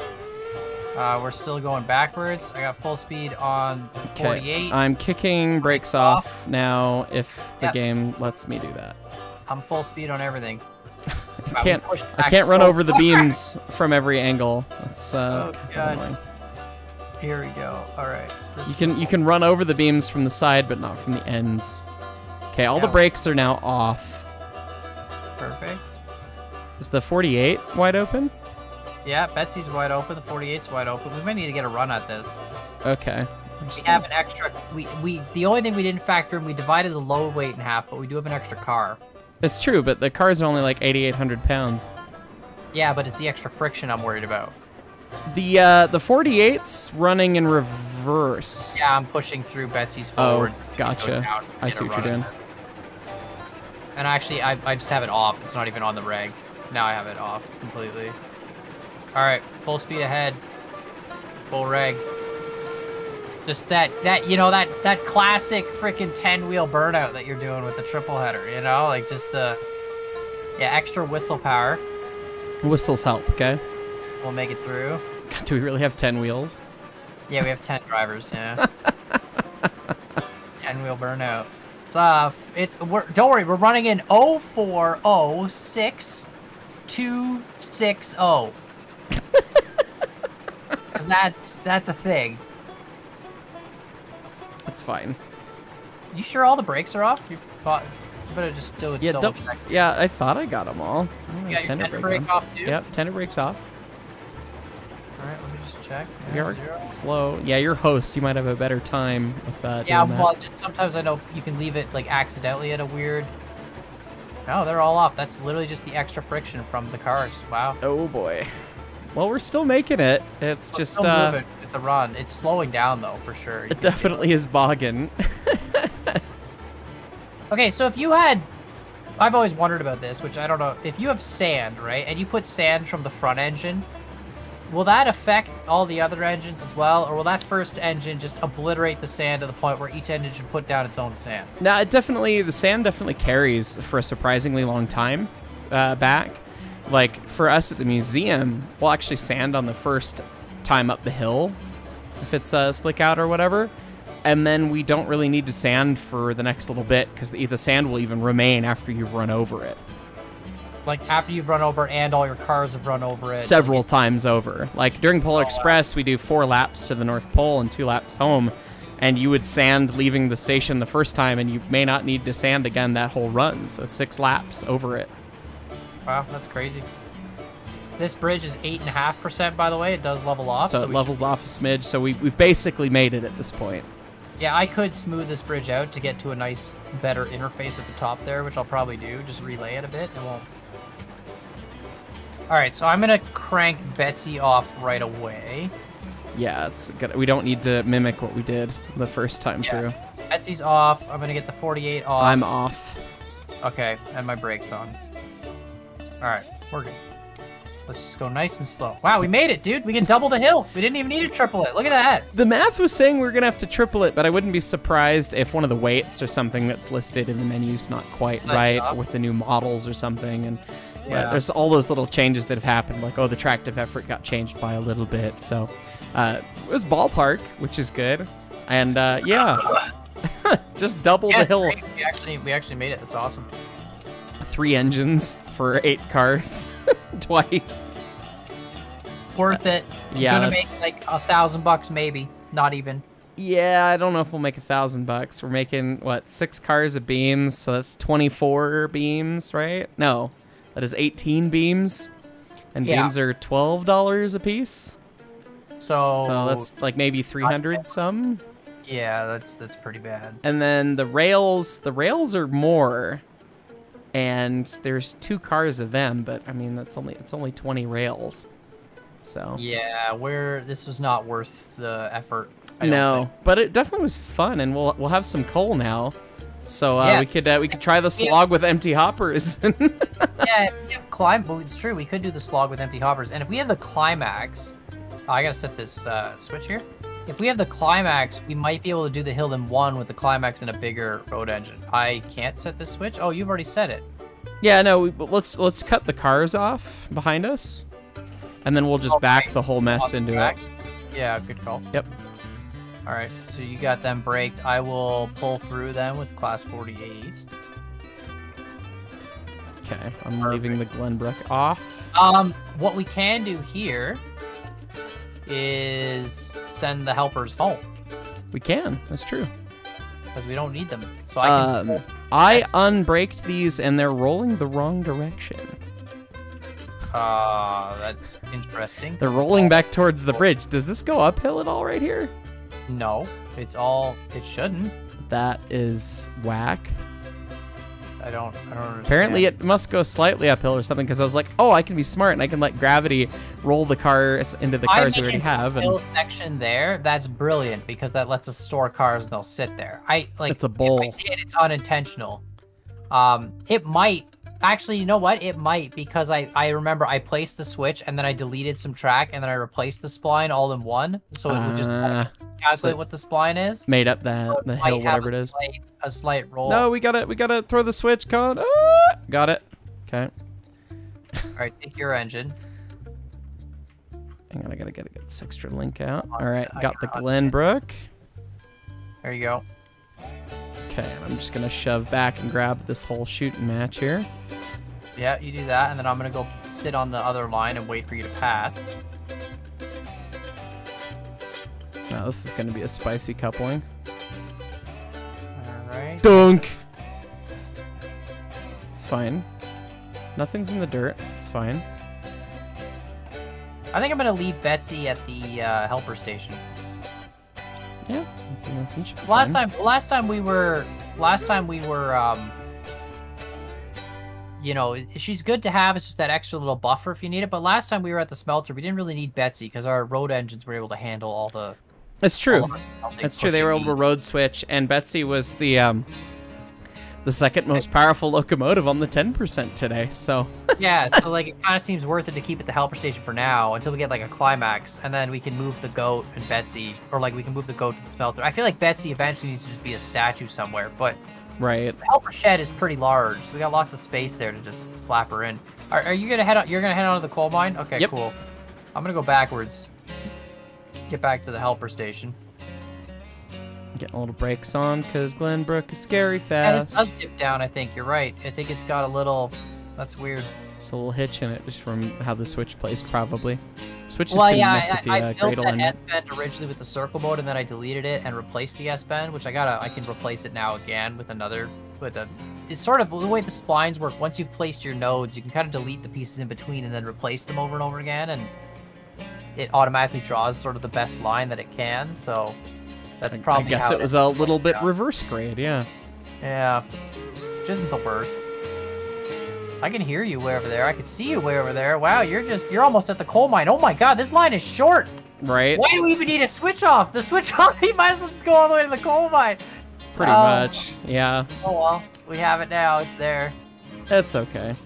We're still going backwards. I got full speed on 48.
I'm kicking brakes off now if the game lets me do that.
I'm full speed on everything.
I can't run over the beams from every angle. That's
oh God. Here we go. All right.
You can run over the beams from the side, but not from the ends. Okay, all the brakes are now off.
Perfect.
Is the 48 wide open?
Yeah, Betsy's wide open. The 48's wide open. We might need to get a run at this.
Okay.
We have an extra. The only thing we didn't factor in, we divided the load weight in half, but we do have an extra car.
It's true, but the cars are only like 8,800 pounds.
Yeah, but it's the extra friction I'm worried about.
The 48's running in reverse.
Yeah, I'm pushing through Betsy's forward.
Oh, gotcha. I see what you're doing.
And actually, I just have it off. It's not even on the reg. Now I have it off completely. All right, full speed ahead. Full reg. Just that classic freaking 10-wheel burnout that you're doing with the triple header, you know? Like just yeah, extra whistle power.
Whistles help, okay?
We'll make it through.
God, do we really have 10 wheels?
Yeah, we have 10 drivers, yeah. 10-wheel burnout. Don't worry, we're running in 0406-260. Cause that's a thing.
That's fine.
You sure all the brakes are off? You better just do a double check.
Yeah, I thought I got them all.
You got your tender brake off too?
Yep, tender brake's off.
Alright, let me just check.
You're slow. Yeah, your host, you might have a better time with that.
Yeah, well, just sometimes I know you can leave it like accidentally at a weird... No, they're all off. That's literally just the extra friction from the cars. Wow.
Oh boy. Well, we're still making it. It's just
still moving with the run. It's slowing down though, for sure.
It definitely is bogging.
Okay, so if you had, I've always wondered about this, which I don't know, if you have sand, right, and you put sand from the front engine, will that affect all the other engines as well, or will that first engine just obliterate the sand to the point where each engine should put down its own sand?
No, the sand definitely carries for a surprisingly long time back. Like, for us at the museum, we'll actually sand on the first time up the hill, if it's slick out or whatever. And then we don't really need to sand for the next little bit, because the sand will even remain after you've run over it.
Like, after you've run over and all your cars have run over it?
Several times over. Like, during Polar Express, we do 4 laps to the North Pole and 2 laps home. And you would sand leaving the station the first time, and you may not need to sand again that whole run. So 6 laps over it.
Wow, that's crazy. This bridge is 8.5%, by the way. It does level off.
So it levels off a smidge. So we've basically made it at this point.
Yeah, I could smooth this bridge out to get to a nice, better interface at the top there, which I'll probably do. Just relay it a bit. It won't. All right, so I'm gonna crank Betsy off right away.
Yeah, it's good. We don't need to mimic what we did the first time through.
Betsy's off. I'm gonna get the 48 off.
I'm off.
Okay, and my brake's on. All right, we're good. Let's just go nice and slow. Wow, we made it, dude. We can double the hill. We didn't even need to triple it. Look at that.
The math was saying we were going to have to triple it, but I wouldn't be surprised if one of the weights or something that's listed in the menu's not quite right with the new models or something. And there's all those little changes that have happened, like, oh, the tractive effort got changed by a little bit. So it was ballpark, which is good. And yeah, just double the hill.
We actually made it. That's awesome.
3 engines for 8 cars. Twice.
Worth it.
Yeah,
gonna make like $1,000 maybe, not even.
Yeah, I don't know if we'll make $1,000. We're making what, 6 cars of beams, so that's 24 beams, right? No, that is 18 beams, and beams are $12 a piece.
So
that's like maybe 300 some.
Yeah, that's pretty bad.
And then the rails are more. And there's 2 cars of them, but I mean it's only 20 rails. So
yeah, this was not worth the effort.
No, but it definitely was fun, and we'll have some coal now. So we could try the slog with empty hoppers.
Yeah, if we have it's true, we could do the slog with empty hoppers, and if we have the climax, I gotta set this switch here. If we have the climax, we might be able to do the hill in 1 with the climax and a bigger road engine. I can't set this switch. Oh, you've already set it.
Yeah, no. Let's cut the cars off behind us, and then we'll just back the whole mess into it.
Yeah, good call.
Yep.
All right, so you got them braked. I will pull through them with class 48.
Okay, I'm leaving the Glenbrook off.
What we can do here is send the helpers home.
We can. That's true.
Because we don't need them. So I
unbraked these and they're rolling the wrong direction.
That's interesting.
They're rolling back towards the bridge. Does this go uphill at all right here?
No, it shouldn't.
That is whack.
I don't understand.
Apparently it must go slightly uphill or something, because I was like, oh, I can be smart and I can let gravity roll the cars into the cars we already have.
And section there, that's brilliant because that lets us store cars and they'll sit there.
It's a bowl.
If I did, it's unintentional. It might. Actually, you know what? It might, because I remember I placed the switch and then I deleted some track and then I replaced the spline all in one. So it would just calculate what the spline is.
Made up the hill, whatever it is.
A slight roll.
No, we gotta throw the switch, Colin. Ah! Got it. Okay.
All right, take your engine.
Hang on, I gotta get this extra link out. All right, got the Glenbrook.
There you go.
Okay, and I'm just gonna shove back and grab this whole shooting match here.
Yeah, you do that, and then I'm gonna go sit on the other line and wait for you to pass.
Now this is gonna be a spicy coupling.
Alright.
Dunk! It's fine. Nothing's in the dirt. It's fine.
I think I'm gonna leave Betsy at the helper station.
Yeah.
Last time we were, you know, she's good to have. It's just that extra little buffer if you need it. But last time we were at the smelter, we didn't really need Betsy because our road engines were able to handle all the.
It's true. That's true. They were able to road switch, and Betsy was the second most powerful locomotive on the 10% today. So.
Yeah. So like, it kind of seems worth it to keep at the helper station for now until we get like a climax, and then we can move the goat and Betsy, or like we can move the goat to the smelter. I feel like Betsy eventually needs to just be a statue somewhere, but.
Right.
The helper shed is pretty large, so we got lots of space there to just slap her in. Are you gonna head out? You're gonna head on to the coal mine? Okay,
yep.
Cool. I'm gonna go backwards. Get back to the helper station.
Getting a little brakes on because Glenbrook is scary fast.
Yeah, this does dip down. I think you're right. I think it's got a little. That's weird.
It's a little hitch in it, just from how the switch placed, probably. Switch is
well,
gonna
yeah,
mess with the
I built
Gradle
that
in
S bend originally with the circle mode, and then I deleted it and replaced the S bend, which I can replace it now again with another. It's sort of the way the splines work. Once you've placed your nodes, you can kind of delete the pieces in between and then replace them over and over again, and it automatically draws sort of the best line that it can. So that's probably.
I guess
how
it was a little bit reverse grade, yeah.
Yeah, which isn't the worst. I can hear you way over there. I can see you way over there. Wow, you're almost at the coal mine. Oh my god, this line is short.
Right.
Why do we even need a switch off? The switch off, you might as well just go all the way to the coal mine.
Pretty much, yeah.
Oh well, we have it now. It's there.
That's okay.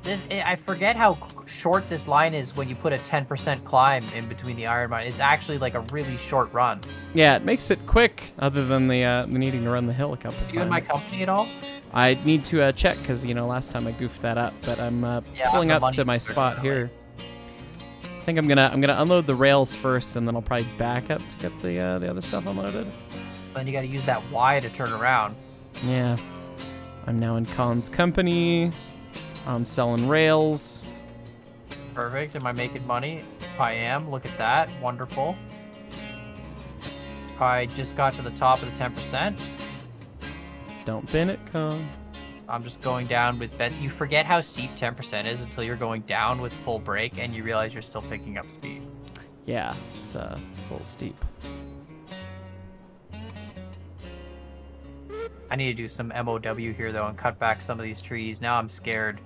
I forget how short this line is when you put a 10% climb in between the iron mine. It's actually like a really short run.
Yeah, it makes it quick, other than the needing to run the hill a couple times.
Are you in my company at all?
I need to check, because, you know, last time I goofed that up, but I'm pulling up to my spot here. I think I'm gonna unload the rails first, and then I'll probably back up to get the other stuff unloaded.
Then you gotta use that Y to turn around.
Yeah. I'm now in Colin's company. I'm selling rails.
Perfect. Am I making money? I am. Look at that. Wonderful. I just got to the top of the 10%.
Don't bin it, Colin.
I'm just going down with bet. You forget how steep 10% is until you're going down with full brake and you realize you're still picking up speed.
Yeah, it's a little steep.
I need to do some MOW here though and cut back some of these trees. Now I'm scared.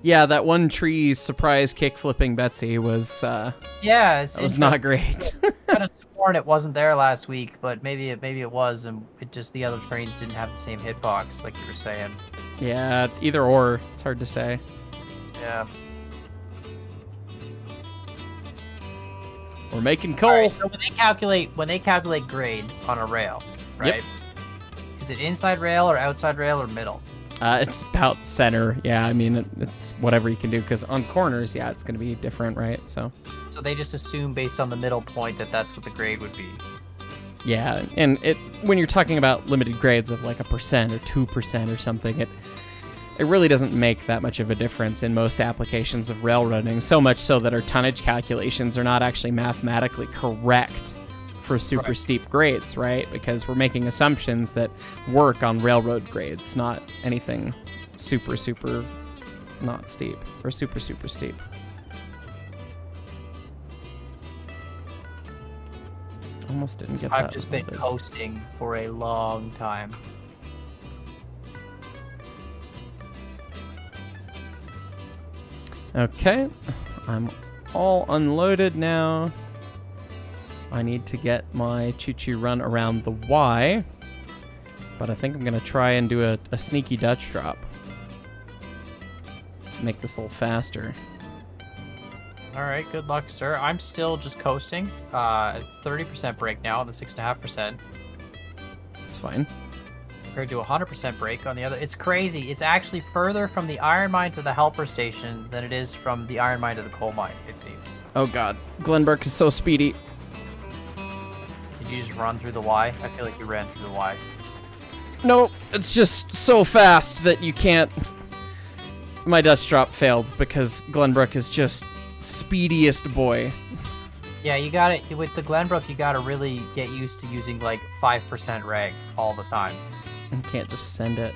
Yeah, that one tree surprise kick flipping Betsy was
yeah,
it was not great.
I could have sworn it wasn't there last week, but maybe it was, and it just the other trains didn't have the same hitbox like you were saying.
Yeah, either or. It's hard to say.
Yeah.
We're making coal.
Right, so when they calculate grade on a rail, right?
Yep.
Is it inside rail or outside rail or middle?
It's about center. Yeah, I mean, it's whatever you can do, because on corners, yeah, it's going to be different, right? So
they just assume based on the middle point that that's what the grade would be.
Yeah, and when you're talking about limited grades of like 1% or 2% or something, it really doesn't make that much of a difference in most applications of railroading, so much so that our tonnage calculations are not actually mathematically correct for super steep grades, right? Because we're making assumptions that work on railroad grades, not anything super not steep or super steep. Almost didn't get that.
I've just been coasting for a long time.
Okay, I'm all unloaded now. I need to get my choo-choo run around the Y, but I think I'm gonna try and do a sneaky Dutch drop. Make this a little faster.
All right, good luck, sir. I'm still just coasting. 30% brake now on the 6.5%.
It's fine.
Compared to 100% brake on the other. It's crazy. It's actually further from the iron mine to the helper station than it is from the iron mine to the coal mine, it seems.
Oh god, Glenbrook is so speedy.
Did you just run through the Y? I feel like you ran through the Y.
No, it's just so fast that you can't... My Dutch drop failed because Glenbrook is just speediest boy.
Yeah, you got it. With the Glenbrook, you got to really get used to using like 5% reg all the time.
You can't just send it.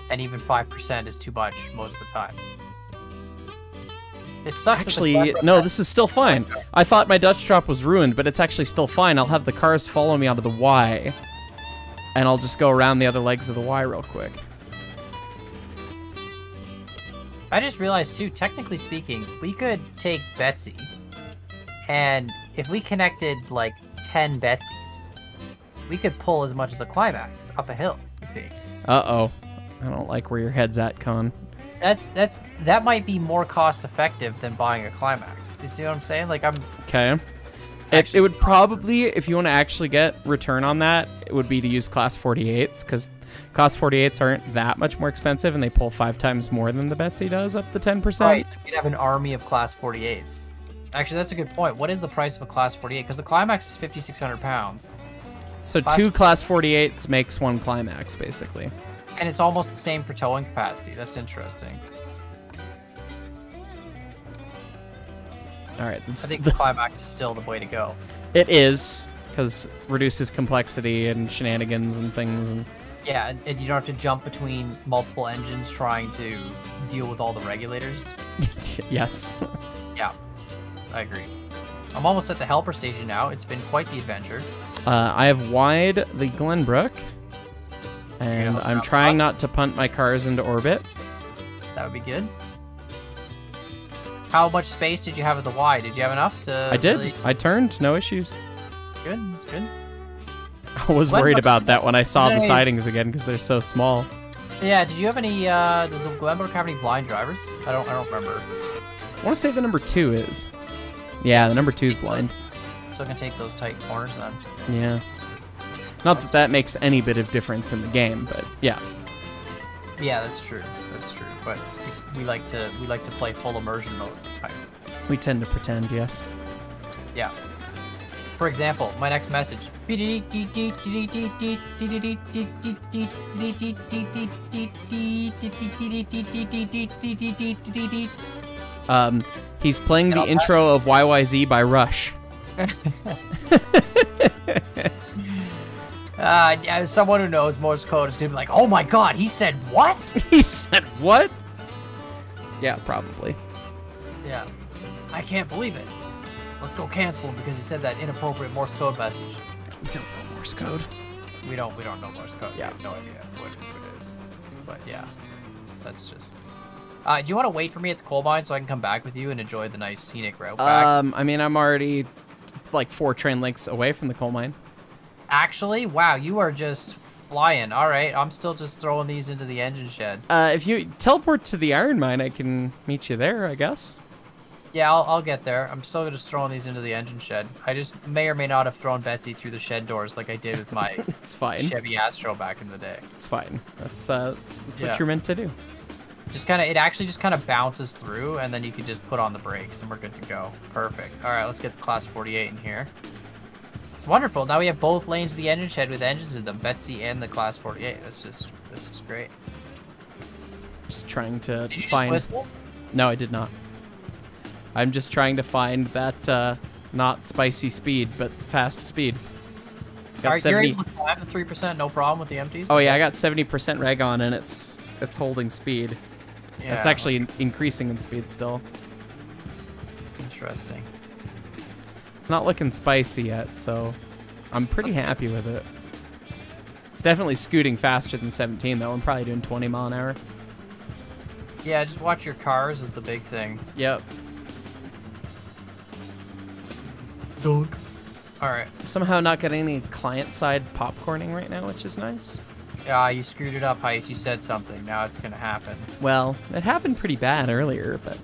And even 5% is too much most of the time. It sucks.
Actually, no, this is still fine. I thought my Dutch drop was ruined, but it's actually still fine. I'll have the cars follow me onto the Y, and I'll just go around the other legs of the Y real quick.
I just realized too, technically speaking, we could take Betsy, and if we connected like 10 Betsy's, we could pull as much as a climax up a hill, you see.
Uh-oh. I don't like where your head's at, Con.
That might be more cost effective than buying a climax. You see what I'm saying? Like
Okay. It would probably, if you want to actually get return on that, it would be to use Class 48s, because Class 48s aren't that much more expensive, and they pull 5 times more than the Betsy does, up to 10%.
Right, so you'd have an army of Class 48s. Actually, that's a good point. What is the price of a Class 48? Because the Climax is 5,600 pounds.
So 2 Class 48s makes 1 Climax, basically.
And it's almost the same for towing capacity. That's interesting.
All right.
I think the Climax is still the way to go.
It is, because reduces complexity and shenanigans and things. And
yeah, and you don't have to jump between multiple engines trying to deal with all the regulators.
Yes.
Yeah, I agree. I'm almost at the helper station now. It's been quite the adventure.
I have wide the Glenbrook, and I'm trying not to punt my cars into orbit.
That would be good. How much space did you have at the Y? Did you have enough to?
I did.
Really...
I turned. No issues.
Good. That's good.
I was worried about that when I saw the sidings again because they're so small.
Yeah. Did you have any? Does the Glenbrook have any blind drivers? I don't remember.
I want to say the number 2 is. Yeah, the number 2 is blind.
So I can take those tight corners then.
Yeah. Not that that makes any bit of difference in the game, but yeah.
Yeah, that's true. That's true. But we like to play full immersion mode.
We tend to pretend, yes.
Yeah. For example, my next message.
He's playing the intro of YYZ by Rush.
Someone who knows Morse code is gonna be like, "Oh my God, he said what?"
He said what? Yeah, probably.
Yeah, I can't believe it. Let's go cancel him because he said that inappropriate Morse code message.
We don't know Morse code.
We don't know Morse code.
Yeah.
We have no idea what it is. But yeah, that's just. Do you want to wait for me at the coal mine so I can come back with you and enjoy the nice scenic route back?
I mean, I'm already like 4 train lengths away from the coal mine.
Actually, wow, you are just flying. All right, I'm still just throwing these into the engine shed.
If you teleport to the iron mine, I can meet you there, I guess.
Yeah, I'll get there. I'm still just throwing these into the engine shed. I just may or may not have thrown Betsy through the shed doors like I did with my
it's fine.
Chevy Astro back in the day.
It's fine. That's what you're meant to do.
It actually just kind of bounces through, and then you can just put on the brakes, and we're good to go. Perfect. All right, let's get the Class 48 in here. It's wonderful. Now we have both lanes of the engine shed with engines in them, Betsy and the Class 48. This is great.
Just trying to
did you
find.
Just whistle?
No, I did not. I'm just trying to find that not spicy speed, but fast speed.
Got 70... You're able to climb the 3%, no problem with the empties?
Oh yeah, I got 70% reg on, and it's holding speed.
Yeah.
It's actually increasing in speed still.
Interesting.
It's not looking spicy yet, so I'm pretty happy with it. It's definitely scooting faster than 17, though. I'm probably doing 20 mile an hour.
Yeah, just watch your cars is the big thing.
Yep.
Dunk. All right.
Somehow not getting any client-side popcorning right now, which is nice.
Yeah, you screwed it up, Heist. You said something. Now it's gonna happen.
Well, it happened pretty bad earlier, but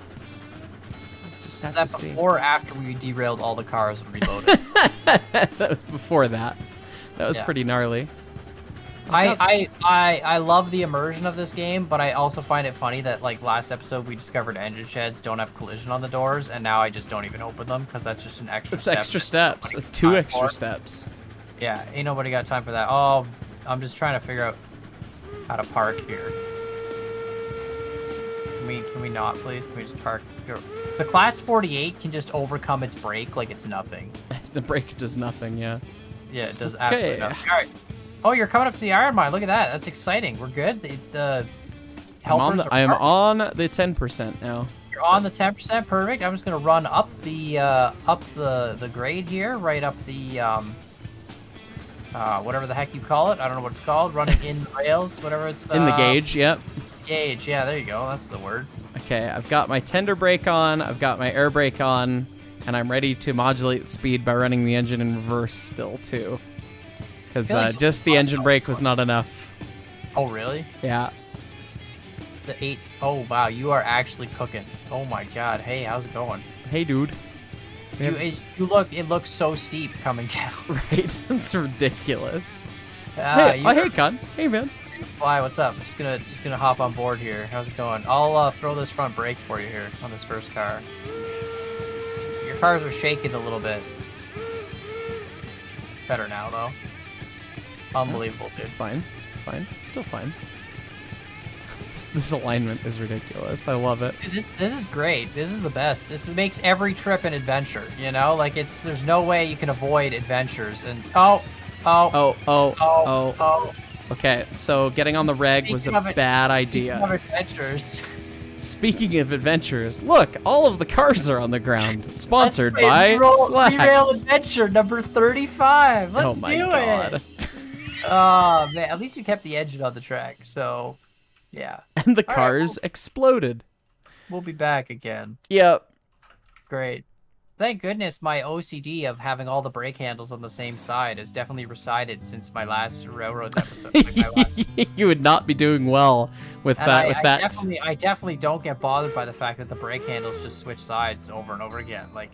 just have
Is that
to see.
before or after we derailed all the cars and reloaded?
That was before that. That was pretty gnarly.
I love the immersion of this game, but I also find it funny that like last episode we discovered engine sheds don't have collision on the doors, and now I just don't even open them because that's just an extra step.
It's extra steps. It's 2 extra steps.
Yeah, ain't nobody got time for that. Oh, I'm just trying to figure out how to park here. Can we not, please? Can we just park here? The Class 48 can just overcome its brake like it's nothing.
The brake does nothing, yeah.
Yeah, it does absolutely nothing. All right. Oh, you're coming up to the iron mine. Look at that. That's exciting. We're good. The helpers
I am on the 10% now.
You're on the 10%. Perfect. I'm just gonna run up the grade here, right up the whatever the heck you call it. I don't know what it's called. Running in the rails, whatever it's
in the gauge. Yep.
Gauge. Yeah, there you go. That's the word.
Okay, I've got my tender brake on. I've got my air brake on, and I'm ready to modulate speed by running the engine in reverse still too. Because just the engine brake was not enough.
Oh, really?
Yeah.
The 8. Oh, wow. You are actually cooking. Oh, my God. Hey, how's it going?
Hey, dude.
It looks so steep coming down.
Right? It's ridiculous. Hey, Con. Hey, man.
Fly, what's up? I'm just gonna hop on board here. How's it going? I'll throw this front brake for you here on this first car. Your cars are shaking a little bit. Better now, though. Unbelievable, dude.
It's fine. It's fine. It's still fine. This alignment is ridiculous. I love it.
Dude, this is great. This is the best. This makes every trip an adventure, you know? Like, there's no way you can avoid adventures. And, oh.
Okay, so getting on the reg was a bad idea.
Speaking of adventures.
Speaking of adventures, look, all of the cars are on the ground. Sponsored by Slacks.
Derail Adventure number 35. Let's do it. Oh, man. At least you kept the engine on the track, so, yeah.
And the cars exploded.
We'll be back again.
Yep.
Great. Thank goodness my OCD of having all the brake handles on the same side has definitely receded since my last Railroads episode.
You would not be doing well with that.
I definitely don't get bothered by the fact that the brake handles just switch sides over and over again. Like,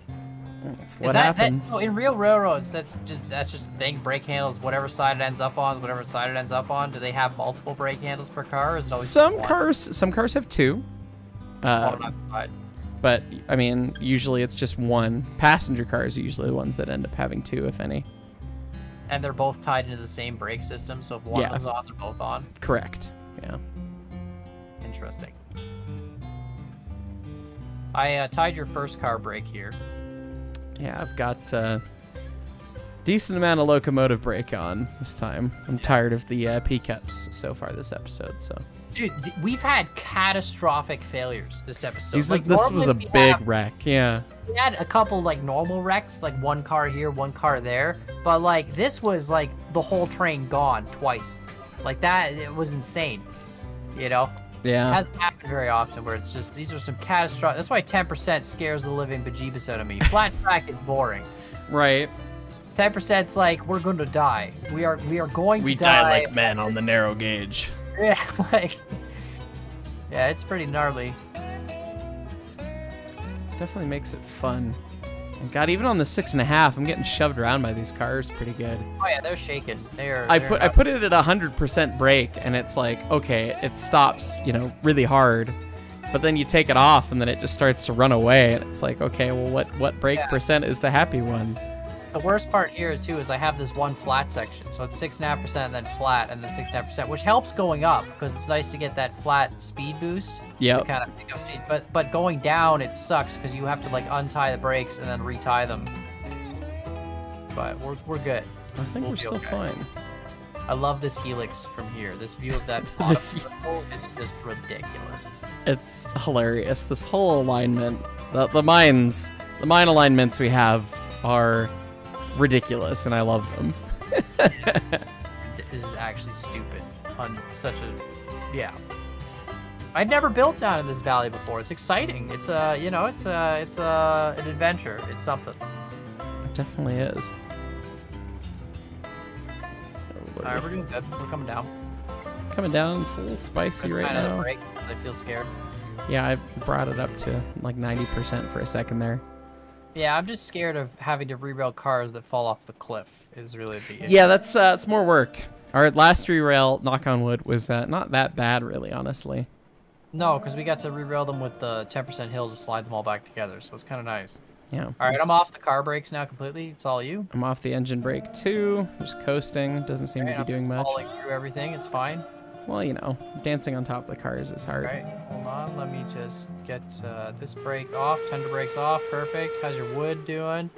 that's what happens.
So in real railroads, that's just the thing. Brake handles, whatever side it ends up on, is whatever side it ends up on. Do they have multiple brake handles per car? Or is it always
some cars have 2.
On that side.
But, I mean, usually it's just 1. Passenger cars are usually the ones that end up having 2, if any.
And they're both tied into the same brake system, so if one of them's on, they're both on?
Correct, yeah.
Interesting. I tied your first car brake here.
Yeah, I've got a decent amount of locomotive brake on this time. I'm tired of the P-cups so far this episode, so...
Dude, we've had catastrophic failures this episode.
This was a big wreck, yeah.
We had a couple, like, normal wrecks, like one car here, one car there. But, like, this was, like, the whole train gone twice. Like, that, it was insane. You know?
Yeah.
It hasn't happened very often where it's just, these are some catastrophic... That's why 10% scares the living bejeebus out of me. Flat track is boring.
Right.
10%'s like, we're going to die. We are going to die.
We die like men on the narrow gauge.
Yeah, like, yeah, it's pretty gnarly.
Definitely makes it fun. And God, even on the 6.5, I'm getting shoved around by these cars pretty good.
Oh yeah, they're shaking.
I put it at 100% brake, and it's like, okay, it stops, you know, really hard, but then you take it off, and then it just starts to run away, and it's like, okay, well, what brake percent is the happy one?
The worst part here, too, is I have this one flat section. So it's 6.5% and then flat and then 6.5%, which helps going up because it's nice to get that flat speed boost to kind of pick up speed. But going down, it sucks because you have to, like, untie the brakes and then retie them. But we're good.
I think we're still fine.
I love this helix from here. This view of that bottom circle is just ridiculous.
It's hilarious. This whole alignment, the mine alignments we have are ridiculous, and I love them.
This is actually stupid on such a I'd never built down in this valley before. It's exciting. It's you know, it's an adventure. It's something.
It definitely is.
All right, we're doing good. We're coming down.
Coming down. It's a little spicy right
kind of
now.
break because I feel scared.
Yeah, I brought it up to like 90% for a second there.
Yeah, I'm just scared of having to re-rail cars that fall off the cliff. Is really the issue.
Yeah, that's it's more work. Our last re-rail, knock on wood, was not that bad, really, honestly.
No, because we got to re-rail them with the 10% hill to slide them all back together, so it's kind of nice.
Yeah.
All right, I'm off the car brakes now completely. It's all you.
I'm off the engine brake too. Just coasting. Doesn't seem to be doing much.
Falling through everything. It's fine.
Well, you know, dancing on top of the cars is hard.
All right, hold on. Let me just get this brake off. Tender brakes off. Perfect. How's your wood doing?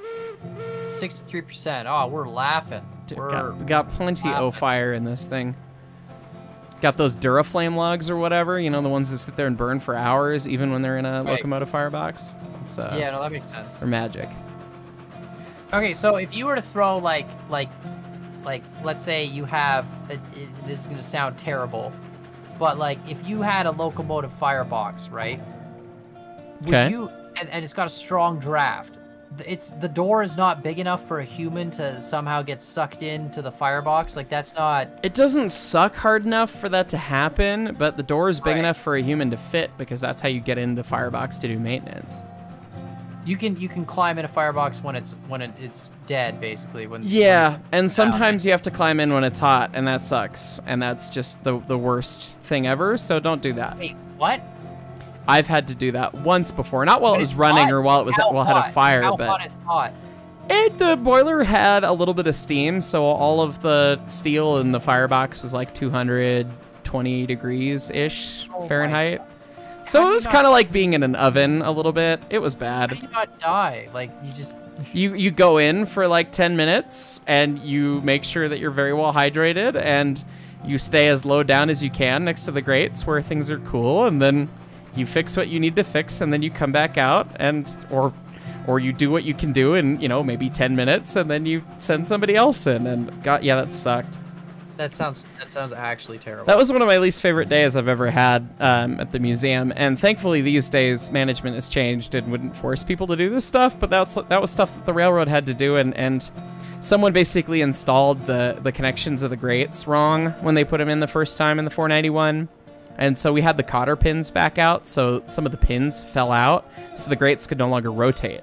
63%. Oh, we're laughing.
Dude, got plenty of fire in this thing. Got those Duraflame logs or whatever, you know, the ones that sit there and burn for hours, even when they're in a locomotive firebox. It's,
yeah, no, that makes sense.
They're magic.
Okay, so if you were to throw like, let's say you have, this is gonna sound terrible, but like if you had a locomotive firebox, right? Would you, and it's got a strong draft. The door is not big enough for a human to somehow get sucked into the firebox. Like that's not.
It doesn't suck hard enough for that to happen, but the door is big enough for a human to fit because that's how you get into the firebox to do maintenance.
You can climb in a firebox when it's dead, basically.
And sometimes you have to climb in when it's hot, and that sucks, and that's just the worst thing ever. So don't do that.
Wait, what?
I've had to do that once before, not while it was running or while it was had a fire.
How
but
hot is hot?
The boiler had a little bit of steam, so all of the steel in the firebox was like 220 degrees ish Fahrenheit. So it was kind of like being in an oven a little bit. It was bad.
How do you not die? Like you just.
You go in for like 10 minutes and you make sure that you're very well hydrated and you stay as low down as you can next to the grates where things are cool, and then you fix what you need to fix, and then you come back out and or you do what you can do in, you know, maybe 10 minutes, and then you send somebody else in. And God, yeah, that sucked.
That sounds actually terrible.
That was one of my least favorite days I've ever had at the museum, and thankfully these days management has changed and wouldn't force people to do this stuff, but that was stuff that the railroad had to do, and someone basically installed the connections of the grates wrong when they put them in the first time in the 491. And so we had the cotter pins back out, so some of the pins fell out, so the grates could no longer rotate.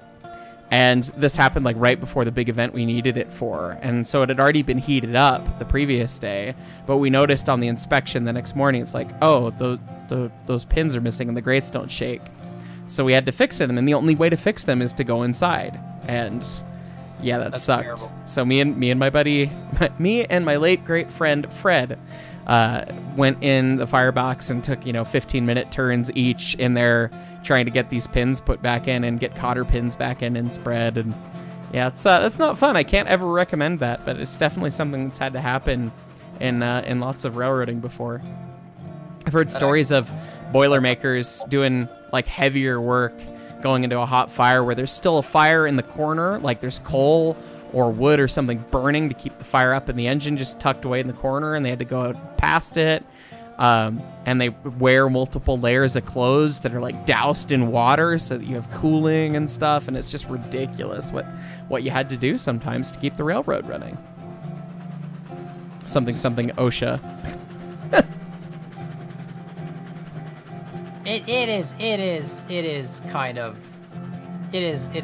And this happened like right before the big event we needed it for. And so it had already been heated up the previous day, but we noticed on the inspection the next morning, it's like, oh, those pins are missing and the grates don't shake. So we had to fix them, and the only way to fix them is to go inside. And yeah, that sucked. Terrible. So me and my buddy, me and my late great friend Fred, went in the firebox and took 15-minute turns each in there trying to get these pins put back in and get cotter pins back in and spread. And yeah, it's not fun. I can't ever recommend that, but it's definitely something that's had to happen in lots of railroading before. I've heard stories of Boilermakers doing like heavier work going into a hot fire where there's still a fire in the corner, like there's coal or wood or something burning to keep the fire up, and the engine just tucked away in the corner, and they had to go past it. And they wear multiple layers of clothes that are like doused in water so that you have cooling and stuff, and it's just ridiculous what you had to do sometimes to keep the railroad running. Something OSHA.
It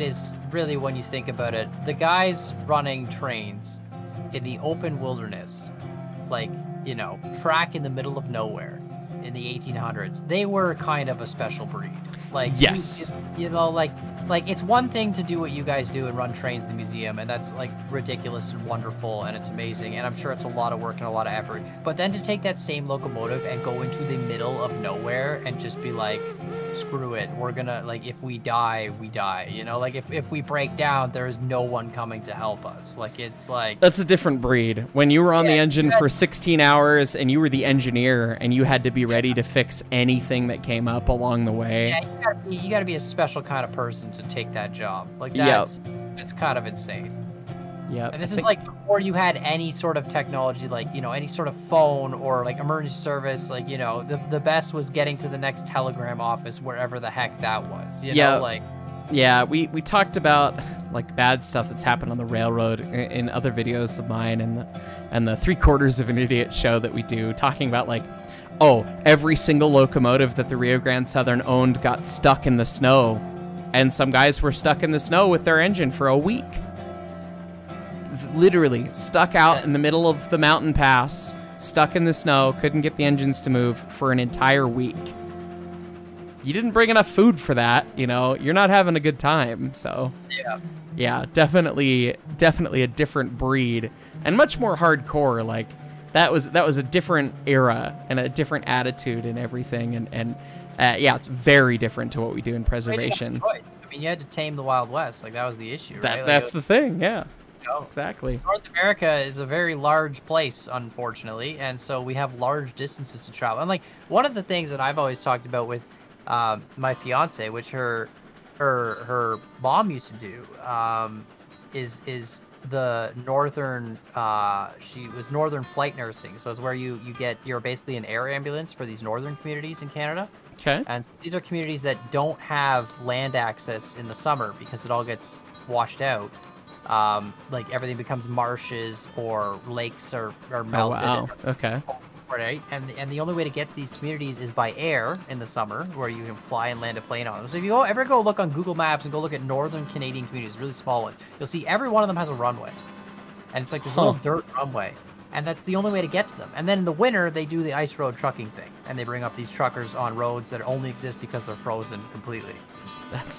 is really, when you think about it, the guys running trains in the open wilderness, like, track in the middle of nowhere in the 1800s, they were kind of a special breed. Like,
yes,
like it's one thing to do what you guys do and run trains in the museum, and that's like ridiculous and wonderful, and it's amazing, and I'm sure it's a lot of work and a lot of effort. But then to take that same locomotive and go into the middle of nowhere and just be like, screw it, we're gonna, like, if we die, we die, like if we break down, there is no one coming to help us. Like, it's like,
that's a different breed. When you were on the engine for 16 hours and you were the engineer and you had to be ready to fix anything that came up along the way.
Yeah, you gotta be a special kind of person to take that job. Like, that's it's kind of insane.
Yeah.
And this is like before you had any sort of technology, like, you know, any sort of phone or like emergency service, like, you know, the best was getting to the next telegram office, wherever the heck that was, you know, like.
Yeah, we talked about like bad stuff that's happened on the railroad in other videos of mine, and the 3/4 of an Idiot show that we do, talking about like, oh, every single locomotive that the Rio Grande Southern owned got stuck in the snow, and some guys were stuck in the snow with their engine for a week. Literally stuck out in the middle of the mountain pass, stuck in the snow, couldn't get the engines to move for an entire week. You didn't bring enough food for that, you know, you're not having a good time. So yeah, definitely a different breed and much more hardcore. Like that was a different era and a different attitude and everything. And yeah, it's very different to what we do in preservation.
I mean, you had to tame the Wild West. Like that was the issue, right?
That's the thing. Yeah.
know,
exactly.
North America is a very large place, unfortunately, and so we have large distances to travel. And like one of the things that I've always talked about with my fiance, which her mom used to do, is the northern. She was northern flight nursing, so it's where you're basically an air ambulance for these northern communities in Canada.
Okay.
And so these are communities that don't have land access in the summer because it all gets washed out. Like everything becomes marshes or lakes or melted.
Oh, wow. Okay.
Right, and the only way to get to these communities is by air in the summer, where you can fly and land a plane on them. So if you ever go look on Google Maps and go look at northern Canadian communities, really small ones, you'll see every one of them has a runway, and it's like this little dirt runway, and that's the only way to get to them. And then in the winter, they do the ice road trucking thing, and they bring up these truckers on roads that only exist because they're frozen completely.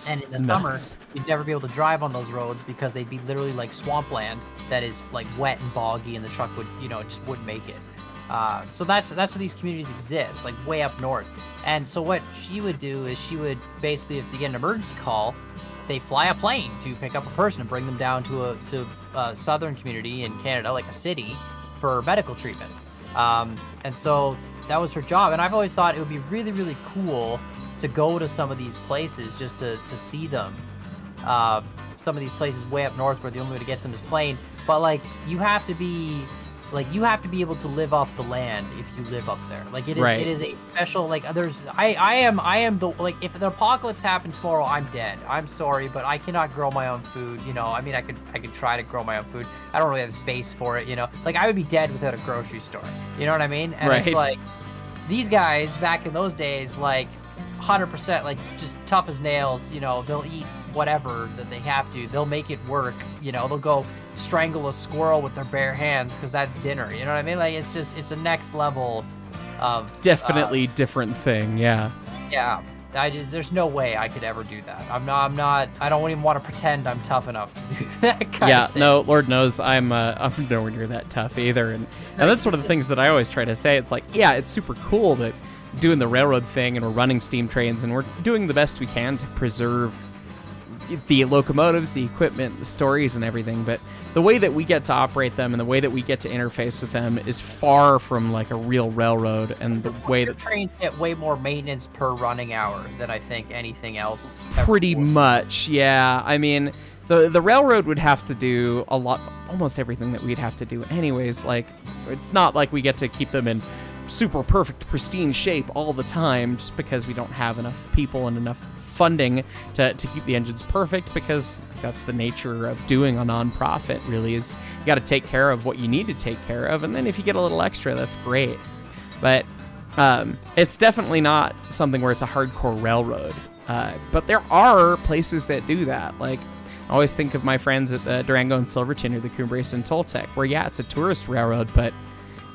And in the summer, you'd never be able to drive on those roads because they'd be literally like swampland that is like wet and boggy, and the truck would, just wouldn't make it. So that's how these communities exist, like way up north. And so what she would do is she would basically, if they get an emergency call, they fly a plane to pick up a person and bring them down to a southern community in Canada, like a city, for medical treatment. And so that was her job. And I've always thought it would be really, really cool to go to some of these places just to see them. Some of these places way up north where the only way to get to them is plane. But like you have to be able to live off the land if you live up there. Like it is a special, like I am the, like if the apocalypse happened tomorrow, I'm dead. I'm sorry, but I cannot grow my own food. I mean, I could try to grow my own food. I don't really have space for it. Like I would be dead without a grocery store. You know what I mean? And it's like these guys back in those days, like 100%, like just tough as nails. They'll eat whatever that they have to. They'll make it work. They'll go strangle a squirrel with their bare hands because that's dinner. You know what I mean? Like it's a next level of
definitely different thing. Yeah.
There's no way I could ever do that. I don't even want to pretend I'm tough enough to do that kind of thing.
No, Lord knows I'm nowhere near that tough either. And that's one of the things that I always try to say. It's like, yeah, it's super cool that doing the railroad thing and we're running steam trains and we're doing the best we can to preserve the locomotives, the equipment, the stories, and everything, but the way that we get to operate them and the way that we get to interface with them is far from like a real railroad. And the way that
trains get way more maintenance per running hour than I think anything else.
Pretty much, yeah. I mean, the railroad would have to do a lot, almost everything that we'd have to do anyways. Like, it's not like we get to keep them in super perfect, pristine shape all the time just because we don't have enough people and enough funding to keep the engines perfect, because that's the nature of doing a non-profit, really, is you got to take care of what you need to take care of, and then if you get a little extra, that's great. But it's definitely not something where it's a hardcore railroad, but there are places that do that. Like, I always think of my friends at the Durango and Silverton or the Cumbres and Toltec, where yeah, it's a tourist railroad, but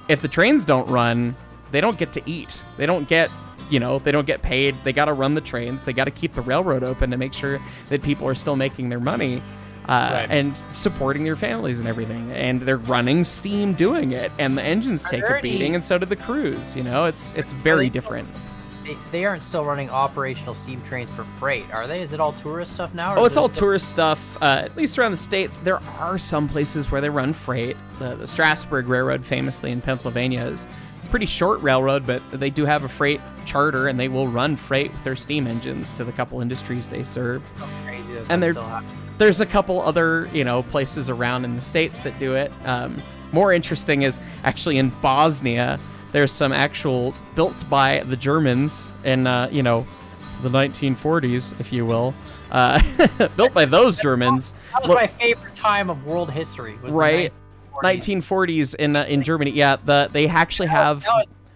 if the trains don't run, they don't get to eat. They don't get they don't get paid. They got to run the trains. They got to keep the railroad open to make sure that people are still making their money and supporting their families and everything. And they're running steam doing it. And the engines take a beating, and so do the crews. It's very different.
They aren't still running operational steam trains for freight, are they? Is it all tourist stuff now?
Oh, it's all tourist stuff, at least around the States. There are some places where they run freight. The Strasburg Railroad, famously in Pennsylvania, is pretty short railroad, but they do have a freight charter, and they will run freight with their steam engines to the couple industries they serve.
Oh, crazy that
And
that's still happening.
there's a couple other, places around in the States that do it. More interesting is actually in Bosnia, there's some actual built by the Germans in, the 1940s, if you will. Built by those Germans.
That was my favorite time of world history. Was
Right.
The
1940s in Germany. Yeah, they actually have...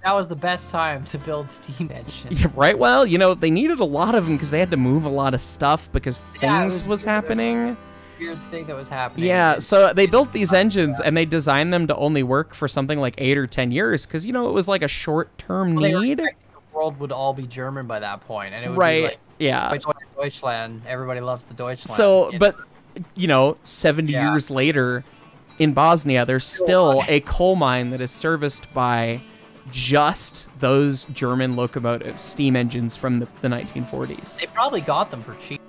That was the best time to build steam engines.
Yeah, right. Well, they needed a lot of them because they had to move a lot of stuff because
Yeah,
things was happening.
Weird thing that was happening.
Yeah, so they built these engines and they designed them to only work for something like 8 or 10 years because, it was like a short-term
Well, they were
need.
expecting the world would all be German by that point, and it would
Right,
be like
yeah.
Deutschland. Everybody loves the Deutschland.
So,
you know?
but, 70
Yeah.
years later, in Bosnia, there's still a coal mine that is serviced by just those German locomotives, steam engines from the 1940s.
They probably got them for cheap.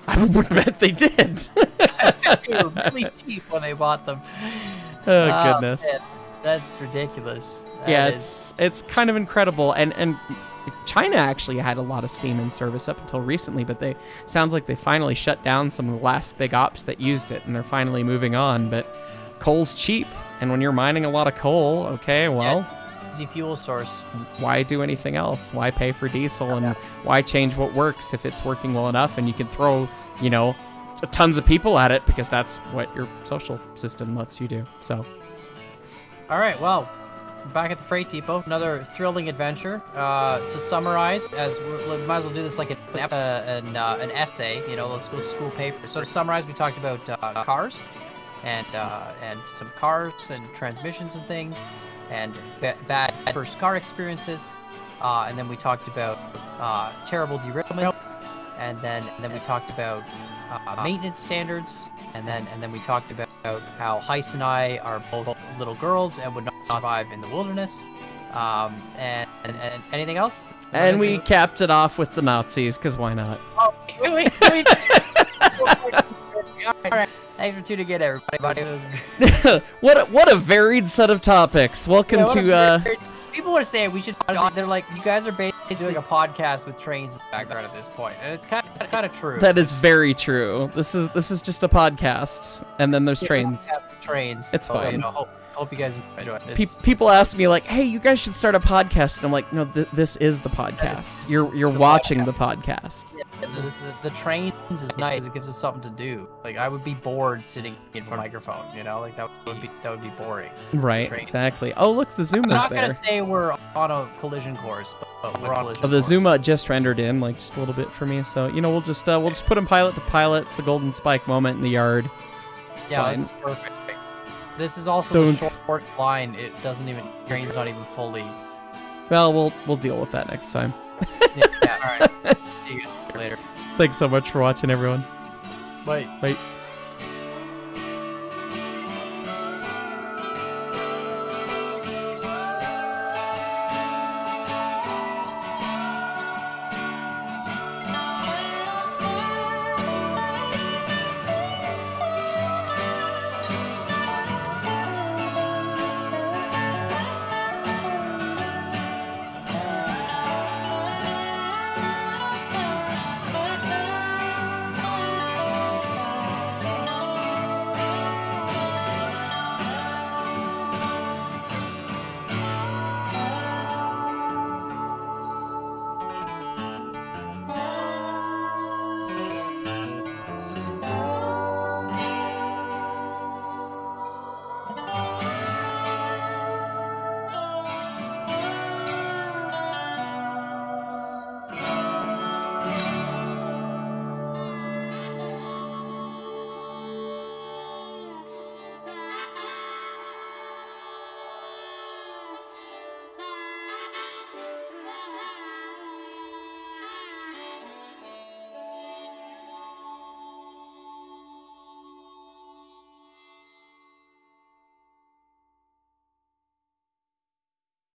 I would bet they did.
They were really cheap when they bought them.
Oh, goodness.
Man, that's ridiculous.
Yeah,
That is-
it's kind of incredible, and China actually had a lot of steam in service up until recently, but sounds like they finally shut down some of the last big ops that used it, and they're finally moving on. But coal's cheap, and when you're mining a lot of coal, okay, well,
easy fuel source.
why do anything else? Why pay for diesel, and why change what works if it's working well enough, and you can throw, tons of people at it because that's what your social system lets you do. So,
All right, well, back at the freight depot, another thrilling adventure. To summarize, we might as well do this like an essay, those school papers. So to summarize, we talked about cars, and some cars and transmissions and things, and bad first car experiences, and then we talked about terrible derailments, and then we talked about maintenance standards, and then we talked about how Heiss and I are both little girls and would not survive in the wilderness, and anything else?
and we capped it off with the Nazis, because why not?
Oh, wait. All right. Thanks for tuning in, everybody. It was
what a varied set of topics. Welcome to
people were saying we should. They're like, you guys are basically like a podcast with trains in the background at this point, and it's kind of true.
That is very true. This is just a podcast, and then there's trains.
Trains.
It's
So,
fine.
hope you guys enjoy it.
People ask me like, "Hey, you guys should start a podcast," and I'm like, "No, this is the podcast. You're watching the podcast."
The trains is nice. It gives us something to do. Like, I would be bored sitting in front of a microphone. Like that would be boring.
Right.
Train.
Exactly. Oh, look, the
I'm
Zuma's
not
there.
gonna say we're on a collision course, but we're on a collision
Oh, the
course.
Zuma just rendered in like just a little bit for me, so we'll just put him pilot to pilot. It's the golden spike moment in the yard. It's fine.
This is perfect. This is also
Don't-
the short line. It doesn't even train's not even fully.
Well, we'll deal with that next time.
Yeah. All right. See you guys later.
Thanks so much for watching, everyone.
Bye.
Bye.